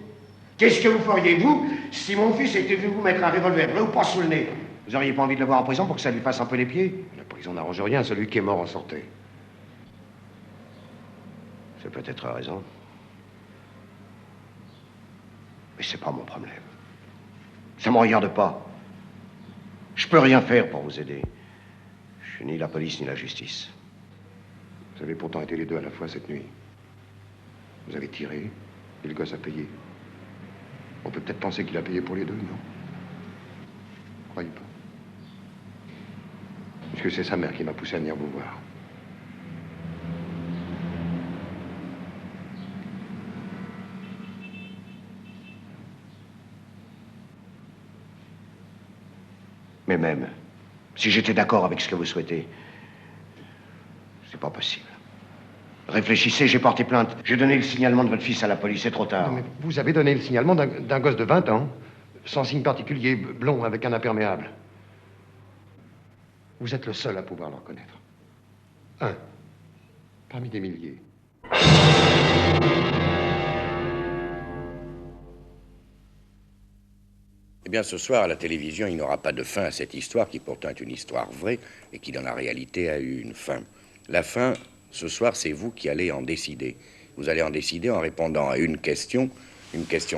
Qu'est-ce que vous feriez, vous, si mon fils était venu vous mettre un revolver, vrai ou pas, sous le nez? Vous auriez pas envie de le voir en prison pour que ça lui fasse un peu les pieds? La prison n'arrange rien, celui qui est mort en sortait. C'est peut-être raison. Mais c'est pas mon problème. Ça me regarde pas. Je peux rien faire pour vous aider. Je suis ni la police ni la justice. Vous avez pourtant été les deux à la fois cette nuit. Vous avez tiré et le gosse a payé. On peut peut-être penser qu'il a payé pour les deux, non? Croyez pas. Parce que c'est sa mère qui m'a poussé à venir vous voir. Mais même, si j'étais d'accord avec ce que vous souhaitez, c'est pas possible. Réfléchissez, j'ai porté plainte. J'ai donné le signalement de votre fils à la police, c'est trop tard. Non, mais vous avez donné le signalement d'un gosse de 20 ans, sans signe particulier, blond, avec un imperméable. Vous êtes le seul à pouvoir le reconnaître. Un, parmi des milliers. Eh bien, ce soir, à la télévision, il n'y aura pas de fin à cette histoire, qui pourtant est une histoire vraie, et qui, dans la réalité, a eu une fin. La fin, ce soir, c'est vous qui allez en décider. Vous allez en décider en répondant à une question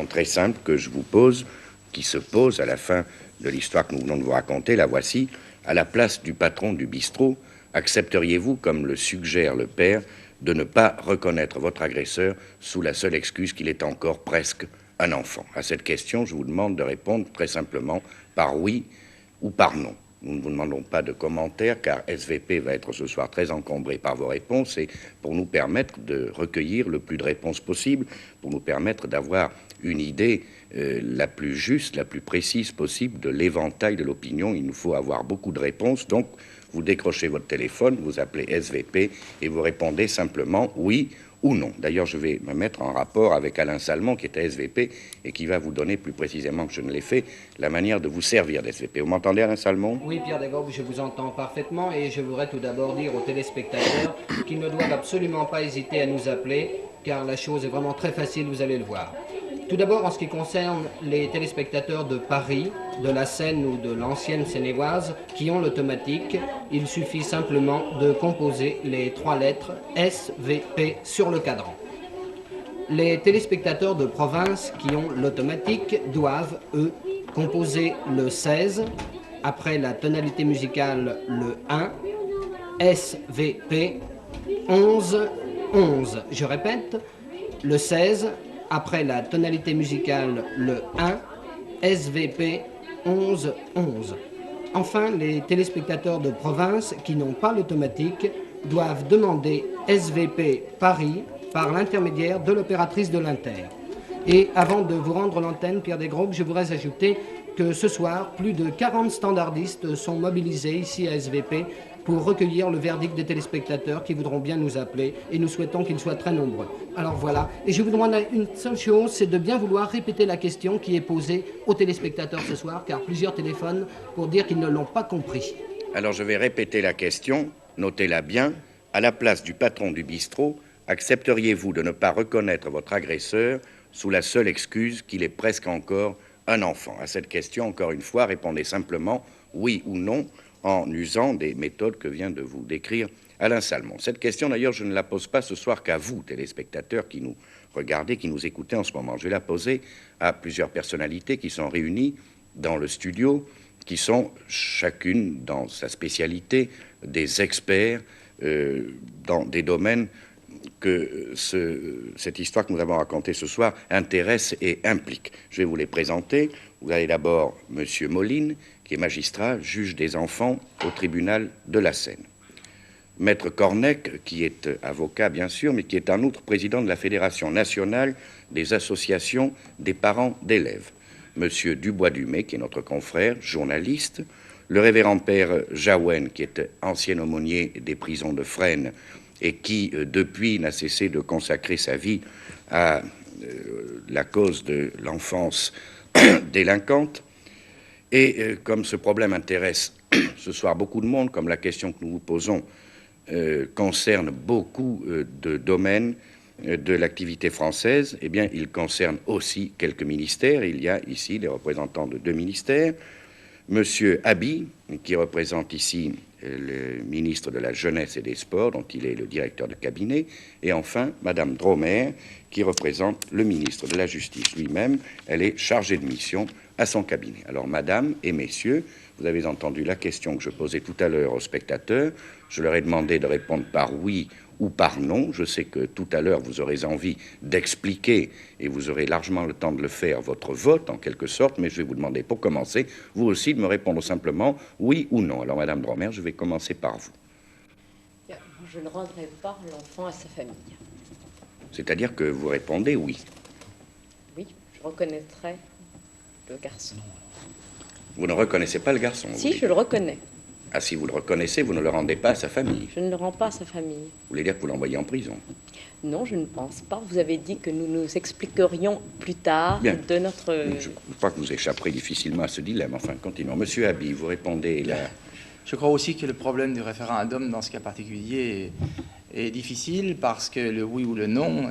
très simple que je vous pose, qui se pose à la fin de l'histoire que nous venons de vous raconter. La voici. À la place du patron du bistrot, accepteriez-vous, comme le suggère le père, de ne pas reconnaître votre agresseur sous la seule excuse qu'il est encore presque un enfant? À cette question, je vous demande de répondre très simplement par oui ou par non. Nous ne vous demandons pas de commentaires, car SVP va être ce soir très encombré par vos réponses, et pour nous permettre de recueillir le plus de réponses possible, pour nous permettre d'avoir une idée la plus juste, la plus précise possible de l'éventail de l'opinion, il nous faut avoir beaucoup de réponses. Donc, vous décrochez votre téléphone, vous appelez SVP et vous répondez simplement oui ou non. D'ailleurs, je vais me mettre en rapport avec Alain Salmon, qui est à SVP, et qui va vous donner plus précisément que je ne l'ai fait, la manière de vous servir d'SVP. Vous m'entendez, Alain Salmon? Oui, Pierre Dagobe, je vous entends parfaitement, et je voudrais tout d'abord dire aux téléspectateurs qu'ils ne doivent absolument pas hésiter à nous appeler, car la chose est vraiment très facile, vous allez le voir. Tout d'abord, en ce qui concerne les téléspectateurs de Paris, de la Seine ou de l'ancienne Seine-et-Oise qui ont l'automatique, il suffit simplement de composer les 3 lettres SVP sur le cadran. Les téléspectateurs de province qui ont l'automatique doivent, eux, composer le 16, après la tonalité musicale le 1, SVP 11 11. Je répète, le 16, après la tonalité musicale le 1, SVP 11 11. Enfin, les téléspectateurs de province qui n'ont pas l'automatique doivent demander SVP Paris par l'intermédiaire de l'opératrice de l'Inter. Et avant de vous rendre l'antenne, Pierre Desgroupes, je voudrais ajouter que ce soir, plus de 40 standardistes sont mobilisés ici à SVP pour recueillir le verdict des téléspectateurs qui voudront bien nous appeler, et nous souhaitons qu'ils soient très nombreux. Alors voilà, et je vous demande une seule chose, c'est de bien vouloir répéter la question qui est posée aux téléspectateurs ce soir, car plusieurs téléphonent pour dire qu'ils ne l'ont pas compris. Alors je vais répéter la question, notez-la bien. À la place du patron du bistrot, accepteriez-vous de ne pas reconnaître votre agresseur sous la seule excuse qu'il est presque encore un enfant? À cette question, encore une fois, répondez simplement oui ou non, en usant des méthodes que vient de vous décrire Alain Salmon. Cette question, d'ailleurs, je ne la pose pas ce soir qu'à vous, téléspectateurs qui nous regardez, qui nous écoutez en ce moment. Je vais la poser à plusieurs personnalités qui sont réunies dans le studio, qui sont chacune dans sa spécialité des experts dans des domaines que cette histoire que nous avons racontée ce soir intéresse et implique. Je vais vous les présenter. Vous avez d'abord Monsieur Moline, qui est magistrat, juge des enfants au tribunal de la Seine. Maître Cornec, qui est avocat, bien sûr, mais qui est en outre président de la Fédération nationale des associations des parents d'élèves. Monsieur Dubois-Dumay, qui est notre confrère, journaliste. Le révérend père Jaouen, qui est ancien aumônier des prisons de Fresnes et qui, depuis, n'a cessé de consacrer sa vie à la cause de l'enfance délinquante. Et comme ce problème intéresse ce soir beaucoup de monde, comme la question que nous vous posons concerne beaucoup de domaines de l'activité française, eh bien, il concerne aussi quelques ministères. Il y a ici des représentants de 2 ministères. Monsieur Abi, qui représente ici le ministre de la Jeunesse et des Sports, dont il est le directeur de cabinet, et enfin Madame Dromer, qui représente le ministre de la Justice lui-même. Elle est chargée de mission à son cabinet. Alors, Madame et Messieurs, vous avez entendu la question que je posais tout à l'heure aux spectateurs. Je leur ai demandé de répondre par oui ou par non. Je sais que tout à l'heure, vous aurez envie d'expliquer, et vous aurez largement le temps de le faire, votre vote, en quelque sorte, mais je vais vous demander, pour commencer, vous aussi, de me répondre simplement oui ou non. Alors, Madame Dromer, je vais commencer par vous. Je ne rendrai pas l'enfant à sa famille. C'est-à-dire que vous répondez oui. Oui, je reconnaîtrai le garçon. Vous ne reconnaissez pas le garçon? Si, je le reconnais. Ah, si vous le reconnaissez, vous ne le rendez pas à sa famille? Je ne le rends pas à sa famille. Vous voulez dire que vous l'envoyez en prison? Non, je ne pense pas. Vous avez dit que nous nous expliquerions plus tard Bien. de notre... Je crois que vous échapperez difficilement à ce dilemme. Enfin, continuons. Monsieur Abi, vous répondez là. Je crois aussi que le problème du référendum dans ce cas particulier est difficile parce que le oui ou le non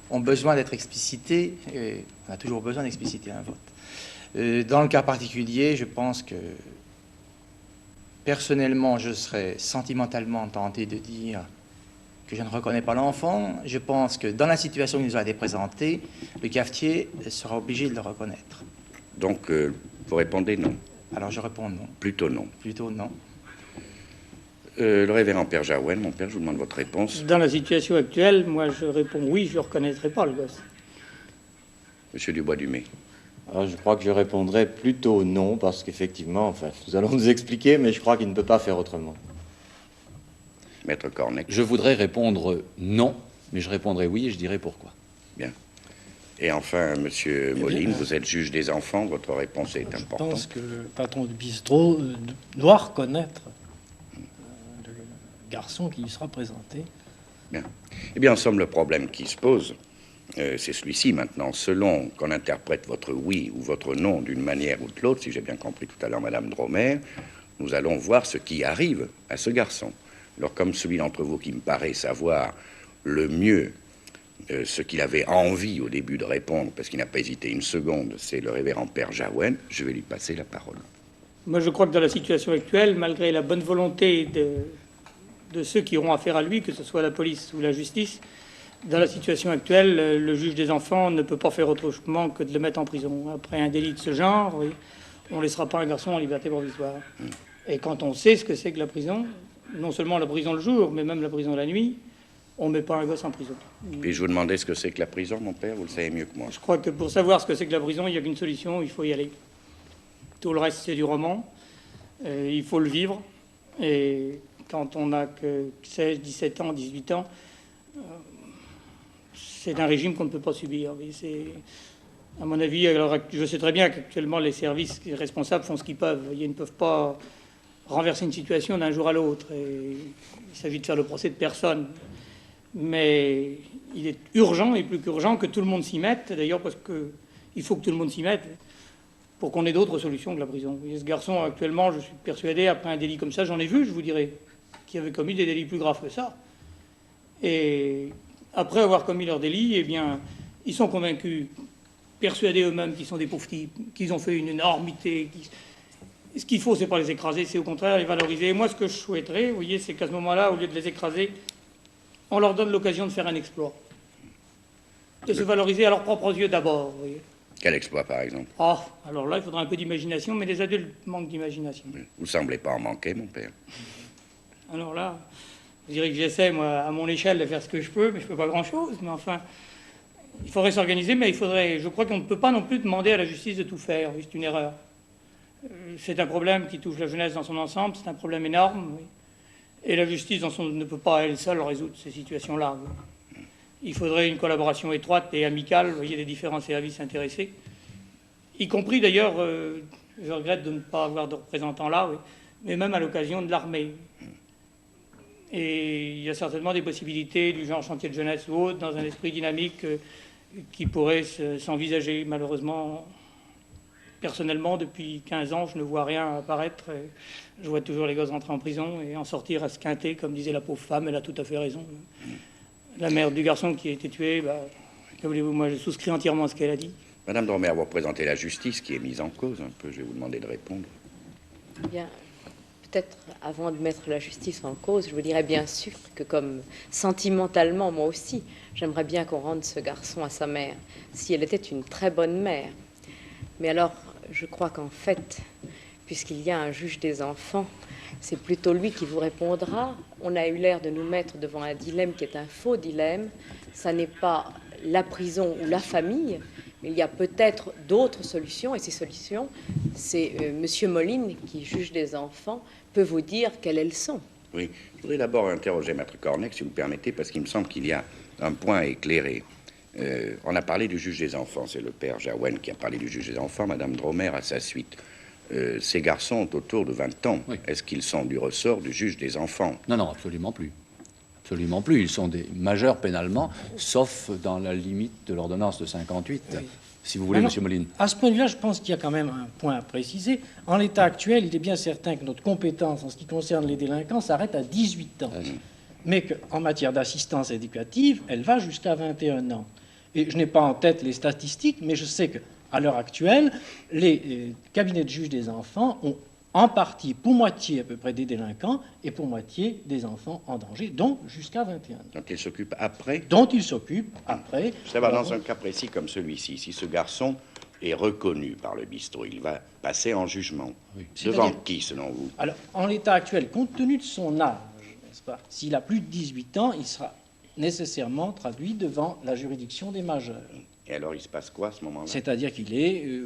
ont besoin d'être explicités. Et on a toujours besoin d'expliciter un vote. Dans le cas particulier, je pense que personnellement, je serais sentimentalement tenté de dire que je ne reconnais pas l'enfant. Je pense que dans la situation qui nous a été présentée, le cafetier sera obligé de le reconnaître. Donc, vous répondez non? Alors, je réponds non. Plutôt non. Plutôt non. Le révérend Père Jaouen, mon père, je vous demande votre réponse. Dans la situation actuelle, moi, je réponds oui, je ne reconnaîtrai pas le gosse. Monsieur Dubois-Dumay. Alors, je crois que je répondrai plutôt non, parce qu'effectivement, enfin, nous allons nous expliquer, mais je crois qu'il ne peut pas faire autrement. Maître Cornec. Je voudrais répondre non, mais je répondrai oui et je dirai pourquoi. Bien. Et enfin, Monsieur Moline, vous êtes juge des enfants, votre réponse est importante. Je pense que le patron du bistrot doit reconnaître le garçon qui lui sera présenté. Bien. Eh bien, en somme, le problème qui se pose, c'est celui-ci maintenant. Selon qu'on interprète votre oui ou votre non d'une manière ou de l'autre, si j'ai bien compris tout à l'heure Madame Dromer, nous allons voir ce qui arrive à ce garçon. Alors, comme celui d'entre vous qui me paraît savoir le mieux ce qu'il avait envie au début de répondre, parce qu'il n'a pas hésité une seconde, c'est le révérend Père Jaouen, je vais lui passer la parole. Moi, je crois que dans la situation actuelle, malgré la bonne volonté de ceux qui auront affaire à lui, que ce soit la police ou la justice, dans la situation actuelle, le juge des enfants ne peut pas faire autrement que de le mettre en prison. Après un délit de ce genre, oui, on ne laissera pas un garçon en liberté provisoire. Et quand on sait ce que c'est que la prison, non seulement la prison le jour, mais même la prison la nuit, on ne met pas un gosse en prison. Puis je vous demandais ce que c'est que la prison, mon père, vous le savez mieux que moi. Je crois que pour savoir ce que c'est que la prison, il n'y a qu'une solution, il faut y aller. Tout le reste, c'est du roman. Il faut le vivre. Et quand on n'a que 16, 17 ans, 18 ans, c'est un régime qu'on ne peut pas subir. À mon avis, alors, je sais très bien qu'actuellement, les services responsables font ce qu'ils peuvent. Ils ne peuvent pas renverser une situation d'un jour à l'autre. Et il s'agit de faire le procès de personne. Mais il est urgent, et plus qu'urgent, que tout le monde s'y mette. D'ailleurs, parce qu'il faut que tout le monde s'y mette pour qu'on ait d'autres solutions que la prison. Et ce garçon, actuellement, je suis persuadé, après un délit comme ça, j'en ai vu, je vous dirais, qui avait commis des délits plus graves que ça. Et après avoir commis leur délit, eh bien, ils sont convaincus, persuadés eux-mêmes qu'ils sont des pauvres types, qu'ils ont fait une énormité. Ce qu'il faut, c'est pas les écraser, c'est au contraire les valoriser. Et moi, ce que je souhaiterais, vous voyez, c'est qu'à ce moment-là, au lieu de les écraser, on leur donne l'occasion de faire un exploit. De se valoriser à leurs propres yeux d'abord, vous voyez. Quel exploit, par exemple? Ah, alors là, il faudra un peu d'imagination, mais les adultes manquent d'imagination. Vous semblez pas en manquer, mon père. Alors là, je dirais que j'essaie, moi, à mon échelle, de faire ce que je peux, mais je peux pas grand-chose. Mais enfin, il faudrait s'organiser, mais je crois qu'on ne peut pas non plus demander à la justice de tout faire. C'est une erreur. C'est un problème qui touche la jeunesse dans son ensemble, c'est un problème énorme, oui. Et la justice ne peut pas, elle seule, résoudre ces situations-là. Oui. Il faudrait une collaboration étroite et amicale, vous voyez, des différents services intéressés, y compris d'ailleurs, je regrette de ne pas avoir de représentants là, oui, mais même à l'occasion de l'armée. Et il y a certainement des possibilités du genre chantier de jeunesse ou autre, dans un esprit dynamique qui pourrait s'envisager. Malheureusement, personnellement, depuis 15 ans, je ne vois rien apparaître. Je vois toujours les gosses rentrer en prison et en sortir à se quinter, comme disait la pauvre femme. Elle a tout à fait raison. La mère du garçon qui a été tué, que voulez-vous, moi je souscris entièrement à ce qu'elle a dit. Madame Dromer, vous représentez la justice qui est mise en cause un peu. Je vais vous demander de répondre. Bien, peut-être avant de mettre la justice en cause, je vous dirais bien sûr que comme sentimentalement, moi aussi, j'aimerais bien qu'on rende ce garçon à sa mère, si elle était une très bonne mère. Mais alors, je crois qu'en fait, puisqu'il y a un juge des enfants, c'est plutôt lui qui vous répondra. On a eu l'air de nous mettre devant un dilemme qui est un faux dilemme. Ça n'est pas la prison ou la famille, mais il y a peut-être d'autres solutions, et ces solutions, c'est Monsieur Moline, qui juge des enfants, peut vous dire quelles elles sont. Oui, je voudrais d'abord interroger Maître Cornec, si vous le permettez, parce qu'il me semble qu'il y a un point à éclairer. On a parlé du juge des enfants, c'est le père Jaouen qui a parlé du juge des enfants, Madame Dromer à sa suite. Ces garçons ont autour de 20 ans. Oui. Est-ce qu'ils sont du ressort du juge des enfants? Non, non, absolument plus. Absolument plus. Ils sont des majeurs pénalement, sauf dans la limite de l'ordonnance de 58. Oui. Si vous voulez, alors, Monsieur Moline. À ce point de vue-là, je pense qu'il y a quand même un point à préciser. En l'état actuel, il est bien certain que notre compétence en ce qui concerne les délinquants s'arrête à 18 ans. Mais qu'en matière d'assistance éducative, elle va jusqu'à 21 ans. Et je n'ai pas en tête les statistiques, mais je sais qu'à l'heure actuelle, les cabinets de juges des enfants ont en partie, pour moitié à peu près, des délinquants et pour moitié des enfants en danger, donc jusqu'à 21 ans. Donc ils s'occupent après? Dont ils s'occupent après. Ça va dans un cas précis comme celui-ci. Si ce garçon est reconnu par le bistrot, il va passer en jugement. Oui. Devant qui, selon vous? Alors, en l'état actuel, compte tenu de son âge, n'est-ce pas, s'il a plus de 18 ans, il sera nécessairement traduit devant la juridiction des majeurs. Et alors, il se passe quoi à ce moment-là? C'est-à-dire qu'il est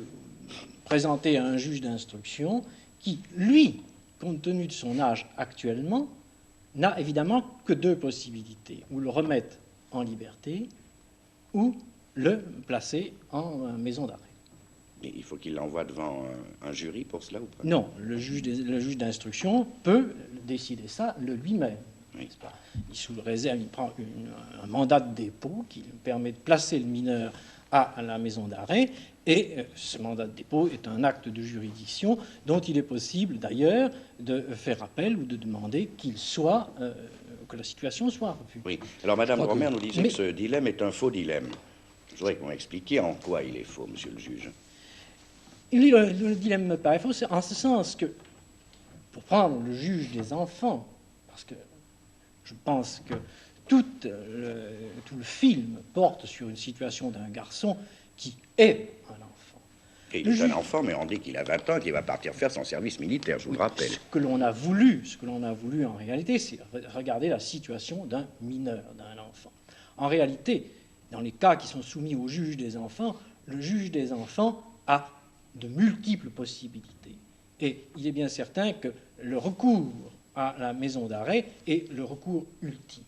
présenté à un juge d'instruction qui, lui, compte tenu de son âge actuellement, n'a évidemment que deux possibilités. Ou le remettre en liberté, ou le placer en maison d'arrêt. Et il faut qu'il l'envoie devant un jury pour cela ou pas? Non, le juge d'instruction peut décider ça lui-même. Oui. Il sous réserve, il prend un mandat de dépôt qui lui permet de placer le mineur à la maison d'arrêt, et ce mandat de dépôt est un acte de juridiction dont il est possible d'ailleurs de faire appel ou de demander qu'il soit, que la situation soit revue. Oui. Alors Madame Dromer nous disait que ce dilemme est un faux dilemme. Je voudrais qu'on m'explique en quoi il est faux, Monsieur le juge. Le dilemme me paraît faux, c'est en ce sens que, pour prendre le juge des enfants, parce que je pense que tout le film porte sur une situation d'un garçon qui est un enfant. Et il est un enfant, mais on dit qu'il a 20 ans, qu'il va partir faire son service militaire, je vous le rappelle. Ce que l'on a voulu en réalité, c'est regarder la situation d'un mineur, d'un enfant. En réalité, dans les cas qui sont soumis au juge des enfants, le juge des enfants a de multiples possibilités. Et il est bien certain que le recours à la maison d'arrêt est le recours ultime.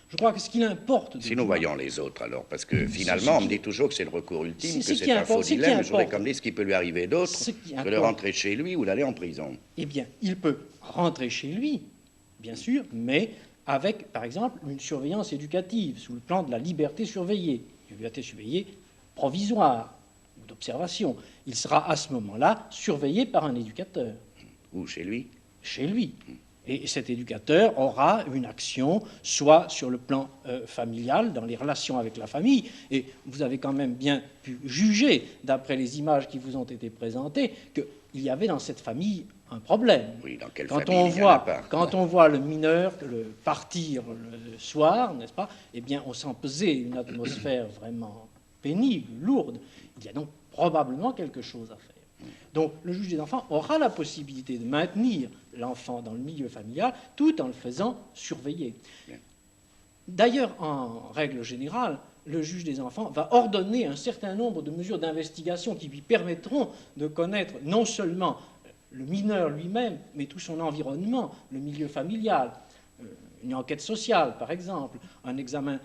Je crois que ce qu'il importe... Si nous voyons les autres, alors, parce que finalement, on me dit toujours que c'est le recours ultime, que c'est un faux dilemme, mais je voudrais comme dire ce qui peut lui arriver d'autre que de rentrer chez lui ou d'aller en prison. Eh bien, il peut rentrer chez lui, bien sûr, mais avec, par exemple, une surveillance éducative, sous le plan de la liberté surveillée, une liberté surveillée provisoire, ou d'observation. Il sera à ce moment-là surveillé par un éducateur. Ou chez lui? Chez lui. Et cet éducateur aura une action, soit sur le plan familial, dans les relations avec la famille, et vous avez quand même bien pu juger, d'après les images qui vous ont été présentées, qu'il y avait dans cette famille un problème. Oui, dans quelle quand famille on voit, quand on voit le mineur partir le soir, n'est-ce pas, eh bien, on sent peser une atmosphère vraiment pénible, lourde. Il y a donc probablement quelque chose à faire. Donc, le juge des enfants aura la possibilité de maintenir l'enfant dans le milieu familial tout en le faisant surveiller. D'ailleurs, en règle générale, le juge des enfants va ordonner un certain nombre de mesures d'investigation qui lui permettront de connaître non seulement le mineur lui-même, mais tout son environnement, le milieu familial, une enquête sociale, par exemple, un examen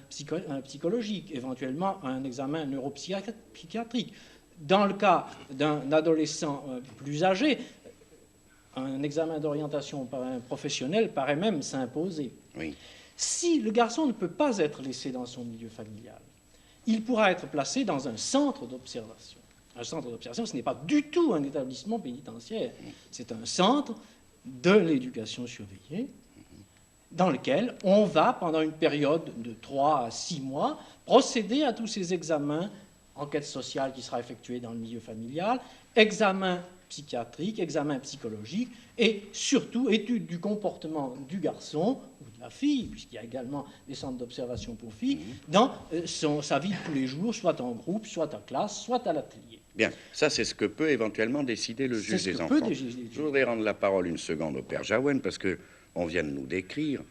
psychologique, éventuellement un examen neuropsychiatrique. Dans le cas d'un adolescent plus âgé, un examen d'orientation par un professionnel paraît même s'imposer. Oui. Si le garçon ne peut pas être laissé dans son milieu familial, il pourra être placé dans un centre d'observation. Un centre d'observation, ce n'est pas du tout un établissement pénitentiaire. C'est un centre de l'éducation surveillée dans lequel on va, pendant une période de 3 à 6 mois, procéder à tous ces examens, enquête sociale qui sera effectuée dans le milieu familial, examen psychiatrique, examen psychologique et surtout étude du comportement du garçon ou de la fille, puisqu'il y a également des centres d'observation pour filles, dans sa vie de tous les jours, soit en groupe, soit en classe, soit à l'atelier. Bien, ça c'est ce que peut éventuellement décider le juge des enfants. Je voudrais rendre la parole une seconde au père Jaouen, parce que on vient de nous décrire,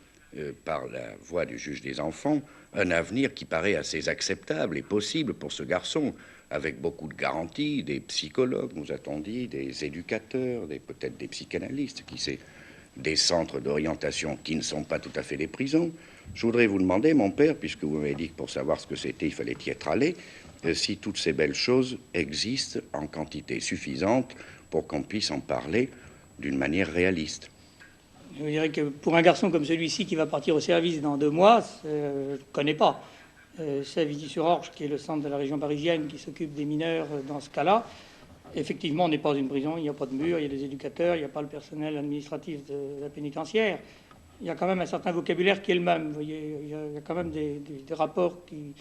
par la voix du juge des enfants, un avenir qui paraît assez acceptable et possible pour ce garçon, avec beaucoup de garanties, des psychologues, nous a-t-on dit, des éducateurs, peut-être des psychanalystes, qui sait, des centres d'orientation qui ne sont pas tout à fait des prisons. Je voudrais vous demander, mon père, puisque vous m'avez dit que pour savoir ce que c'était, il fallait y être allé, si toutes ces belles choses existent en quantité suffisante pour qu'on puisse en parler d'une manière réaliste. Je dirais que pour un garçon comme celui-ci qui va partir au service dans 2 mois, je ne connais pas. C'est à Vitry-sur-Orge, qui est le centre de la région parisienne qui s'occupe des mineurs dans ce cas-là. Effectivement, on n'est pas une prison, il n'y a pas de mur, il y a des éducateurs, il n'y a pas le personnel administratif de la pénitentiaire. Il y a quand même un certain vocabulaire qui est le même. Vous voyez, il y a quand même des rapports qui...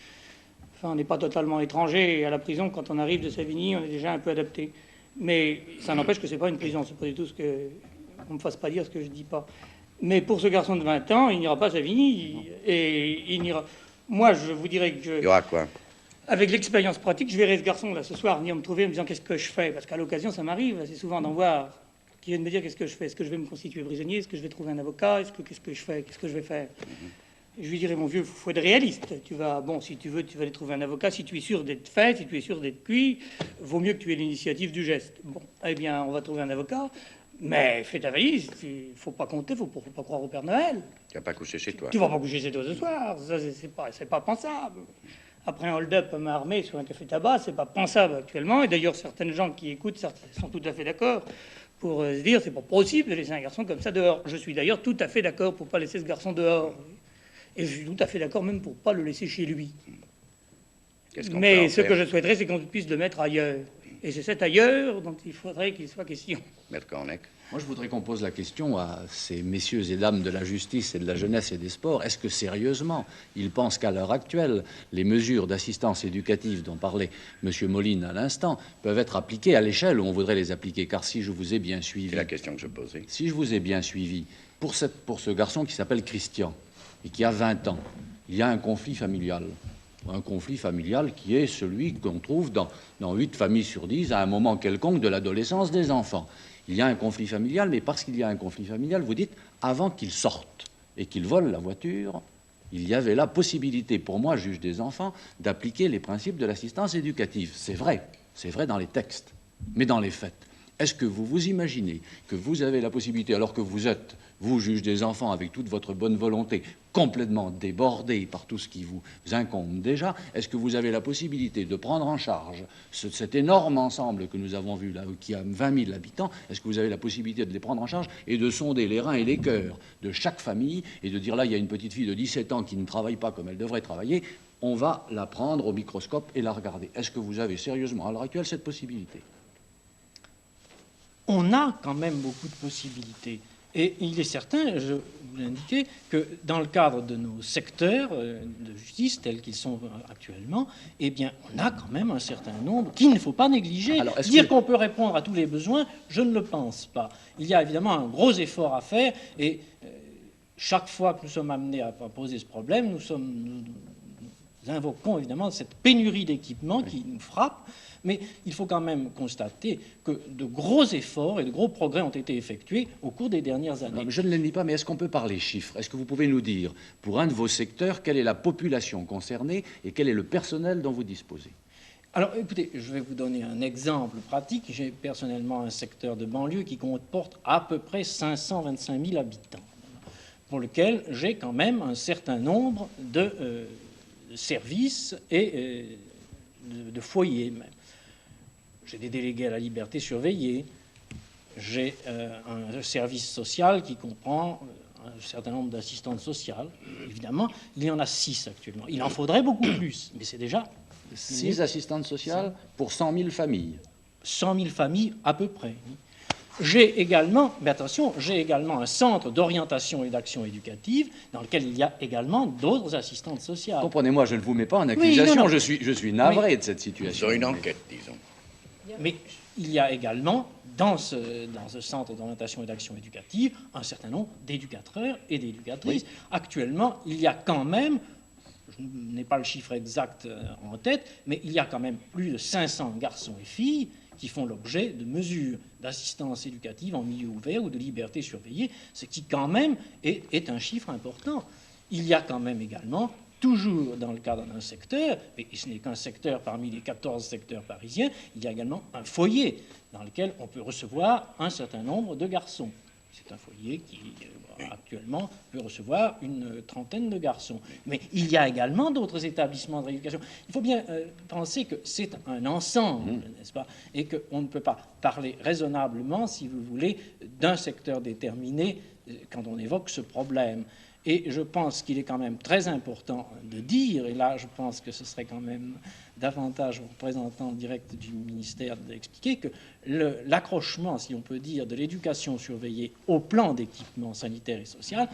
Enfin, on n'est pas totalement étranger. Et à la prison, quand on arrive de Savigny, on est déjà un peu adapté. Mais ça n'empêche que ce n'est pas une prison. C'est pas du tout ce que... On ne me fasse pas dire ce que je ne dis pas. Mais pour ce garçon de 20 ans, il n'ira pas à Savigny. Et il n'ira... Moi, je vous dirais que... Il y aura quoi? Avec l'expérience pratique, je verrai ce garçon là ce soir venir me trouver en me disant qu'est-ce que je fais. Parce qu'à l'occasion, ça m'arrive assez souvent d'en voir qui viennent me dire qu'est-ce que je fais. Est-ce que je vais me constituer prisonnier? Est-ce que je vais trouver un avocat? Qu'est-ce que je fais? Qu'est-ce que je vais faire? Je lui dirais, mon vieux, il faut être réaliste. Tu vas, bon, si tu veux, tu vas aller trouver un avocat. Si tu es sûr d'être fait, si tu es sûr d'être cuit, vaut mieux que tu aies l'initiative du geste. Bon, eh bien, on va trouver un avocat. Mais fais ta valise. Il faut pas compter, faut pas croire au Père Noël. Tu vas pas coucher chez toi. Tu vas pas coucher chez toi ce soir. Ça, c'est pas pensable. Après un hold-up à main armée sur un café tabac, c'est pas pensable actuellement. Et d'ailleurs, certaines gens qui écoutent sont tout à fait d'accord pour se dire c'est pas possible de laisser un garçon comme ça dehors. Je suis d'ailleurs tout à fait d'accord pour pas laisser ce garçon dehors. Et je suis tout à fait d'accord même pour pas le laisser chez lui. Mais ce que je souhaiterais, c'est qu'on puisse le mettre ailleurs. Et c'est cet ailleurs dont il faudrait qu'il soit question. Maître Cornec. Moi, je voudrais qu'on pose la question à ces messieurs et dames de la justice et de la jeunesse et des sports. Est-ce que, sérieusement, ils pensent qu'à l'heure actuelle, les mesures d'assistance éducative dont parlait M. Moline à l'instant peuvent être appliquées à l'échelle où on voudrait les appliquer? Car si je vous ai bien suivi... C'est la question que je posais. Si je vous ai bien suivi, pour ce garçon qui s'appelle Christian et qui a 20 ans, il y a un conflit familial. Un conflit familial qui est celui qu'on trouve dans 8 familles sur 10 à un moment quelconque de l'adolescence des enfants. Il y a un conflit familial, mais parce qu'il y a un conflit familial, vous dites, avant qu'il sorte et qu'il vole la voiture, il y avait la possibilité, pour moi, juge des enfants, d'appliquer les principes de l'assistance éducative. C'est vrai dans les textes, mais dans les faits. Est-ce que vous vous imaginez que vous avez la possibilité, alors que vous êtes, vous, juge des enfants, avec toute votre bonne volonté, complètement débordé par tout ce qui vous incombe déjà, est-ce que vous avez la possibilité de prendre en charge cet énorme ensemble que nous avons vu là, qui a 20 000 habitants, est-ce que vous avez la possibilité de les prendre en charge et de sonder les reins et les cœurs de chaque famille et de dire là, il y a une petite fille de 17 ans qui ne travaille pas comme elle devrait travailler, on va la prendre au microscope et la regarder. Est-ce que vous avez sérieusement, à l'heure actuelle, cette possibilité? On a quand même beaucoup de possibilités. Et il est certain, je vous l'ai indiqué, que dans le cadre de nos secteurs de justice tels qu'ils sont actuellement, eh bien, on a quand même un certain nombre qu'il ne faut pas négliger. Alors, dire qu'on peut répondre à tous les besoins, je ne le pense pas. Il y a évidemment un gros effort à faire et chaque fois que nous sommes amenés à poser ce problème, nous invoquons évidemment cette pénurie d'équipements qui nous frappe. Mais il faut quand même constater que de gros efforts et de gros progrès ont été effectués au cours des dernières années. Non, mais je ne le nie pas, mais est-ce qu'on peut parler chiffres? Est-ce que vous pouvez nous dire, pour un de vos secteurs, quelle est la population concernée et quel est le personnel dont vous disposez? Alors, écoutez, je vais vous donner un exemple pratique. J'ai personnellement un secteur de banlieue qui comporte à peu près 525 000 habitants, pour lequel j'ai quand même un certain nombre de services et de foyers même. J'ai des délégués à la liberté surveillée, j'ai un service social qui comprend un certain nombre d'assistantes sociales. Évidemment, il y en a 6 actuellement. Il en faudrait beaucoup plus, mais c'est déjà... 6 assistantes sociales pour 100 000 familles. 100 000 familles à peu près. J'ai également, mais attention, j'ai également un centre d'orientation et d'action éducative dans lequel il y a également d'autres assistantes sociales. Comprenez-moi, je ne vous mets pas en accusation, oui, non. Je suis navré de cette situation. Sur une enquête, disons. Mais il y a également, dans ce centre d'orientation et d'action éducative, un certain nombre d'éducateurs et d'éducatrices. Oui. Actuellement, il y a quand même, je n'ai pas le chiffre exact en tête, mais il y a quand même plus de 500 garçons et filles qui font l'objet de mesures d'assistance éducative en milieu ouvert ou de liberté surveillée, ce qui quand même est un chiffre important. Il y a quand même également, toujours dans le cadre d'un secteur, et ce n'est qu'un secteur parmi les 14 secteurs parisiens, il y a également un foyer dans lequel on peut recevoir un certain nombre de garçons. C'est un foyer qui, actuellement, peut recevoir une trentaine de garçons. Mais il y a également d'autres établissements de rééducation. Il faut bien penser que c'est un ensemble, n'est-ce pas, et qu'on ne peut pas parler raisonnablement, si vous voulez, d'un secteur déterminé quand on évoque ce problème. Et je pense qu'il est quand même très important de dire, et là je pense que ce serait quand même davantage aux représentants directs du ministère d'expliquer que l'accrochement, si on peut dire, de l'éducation surveillée au plan d'équipement sanitaire et social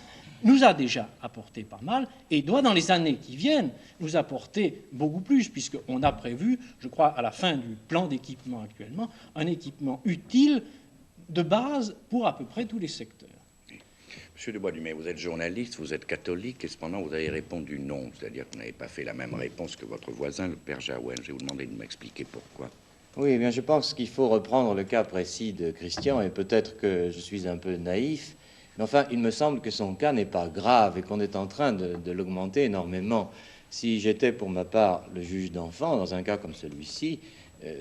nous a déjà apporté pas mal et doit, dans les années qui viennent, nous apporter beaucoup plus, puisqu'on a prévu, je crois, à la fin du plan d'équipement actuellement, un équipement utile de base pour à peu près tous les secteurs. Monsieur de Bois-Dumais, vous êtes journaliste, vous êtes catholique, et cependant vous avez répondu non, c'est-à-dire que vous n'avez pas fait la même réponse que votre voisin, le père Jaouen. Je vais vous demander de m'expliquer pourquoi. Oui, eh bien, je pense qu'il faut reprendre le cas précis de Christian, et peut-être que je suis un peu naïf, mais enfin, il me semble que son cas n'est pas grave et qu'on est en train de l'augmenter énormément. Si j'étais pour ma part le juge d'enfant, dans un cas comme celui-ci,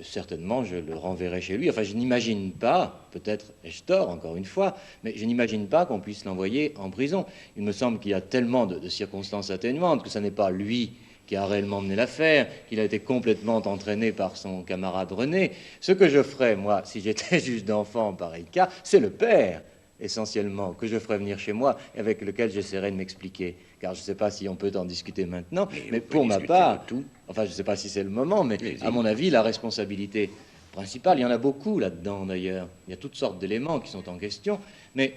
certainement je le renverrai chez lui. Enfin, je n'imagine pas, peut-être ai-je tort encore une fois, mais je n'imagine pas qu'on puisse l'envoyer en prison. Il me semble qu'il y a tellement de circonstances atténuantes que ce n'est pas lui qui a réellement mené l'affaire, qu'il a été complètement entraîné par son camarade René. Ce que je ferais, moi, si j'étais juge d'enfant en pareil cas, c'est le père, essentiellement, que je ferais venir chez moi et avec lequel j'essaierais de m'expliquer. Car je ne sais pas si on peut en discuter maintenant, mais pour ma part, enfin, je ne sais pas si c'est le moment, mais à mon avis, la responsabilité principale, il y en a beaucoup là-dedans d'ailleurs, il y a toutes sortes d'éléments qui sont en question, mais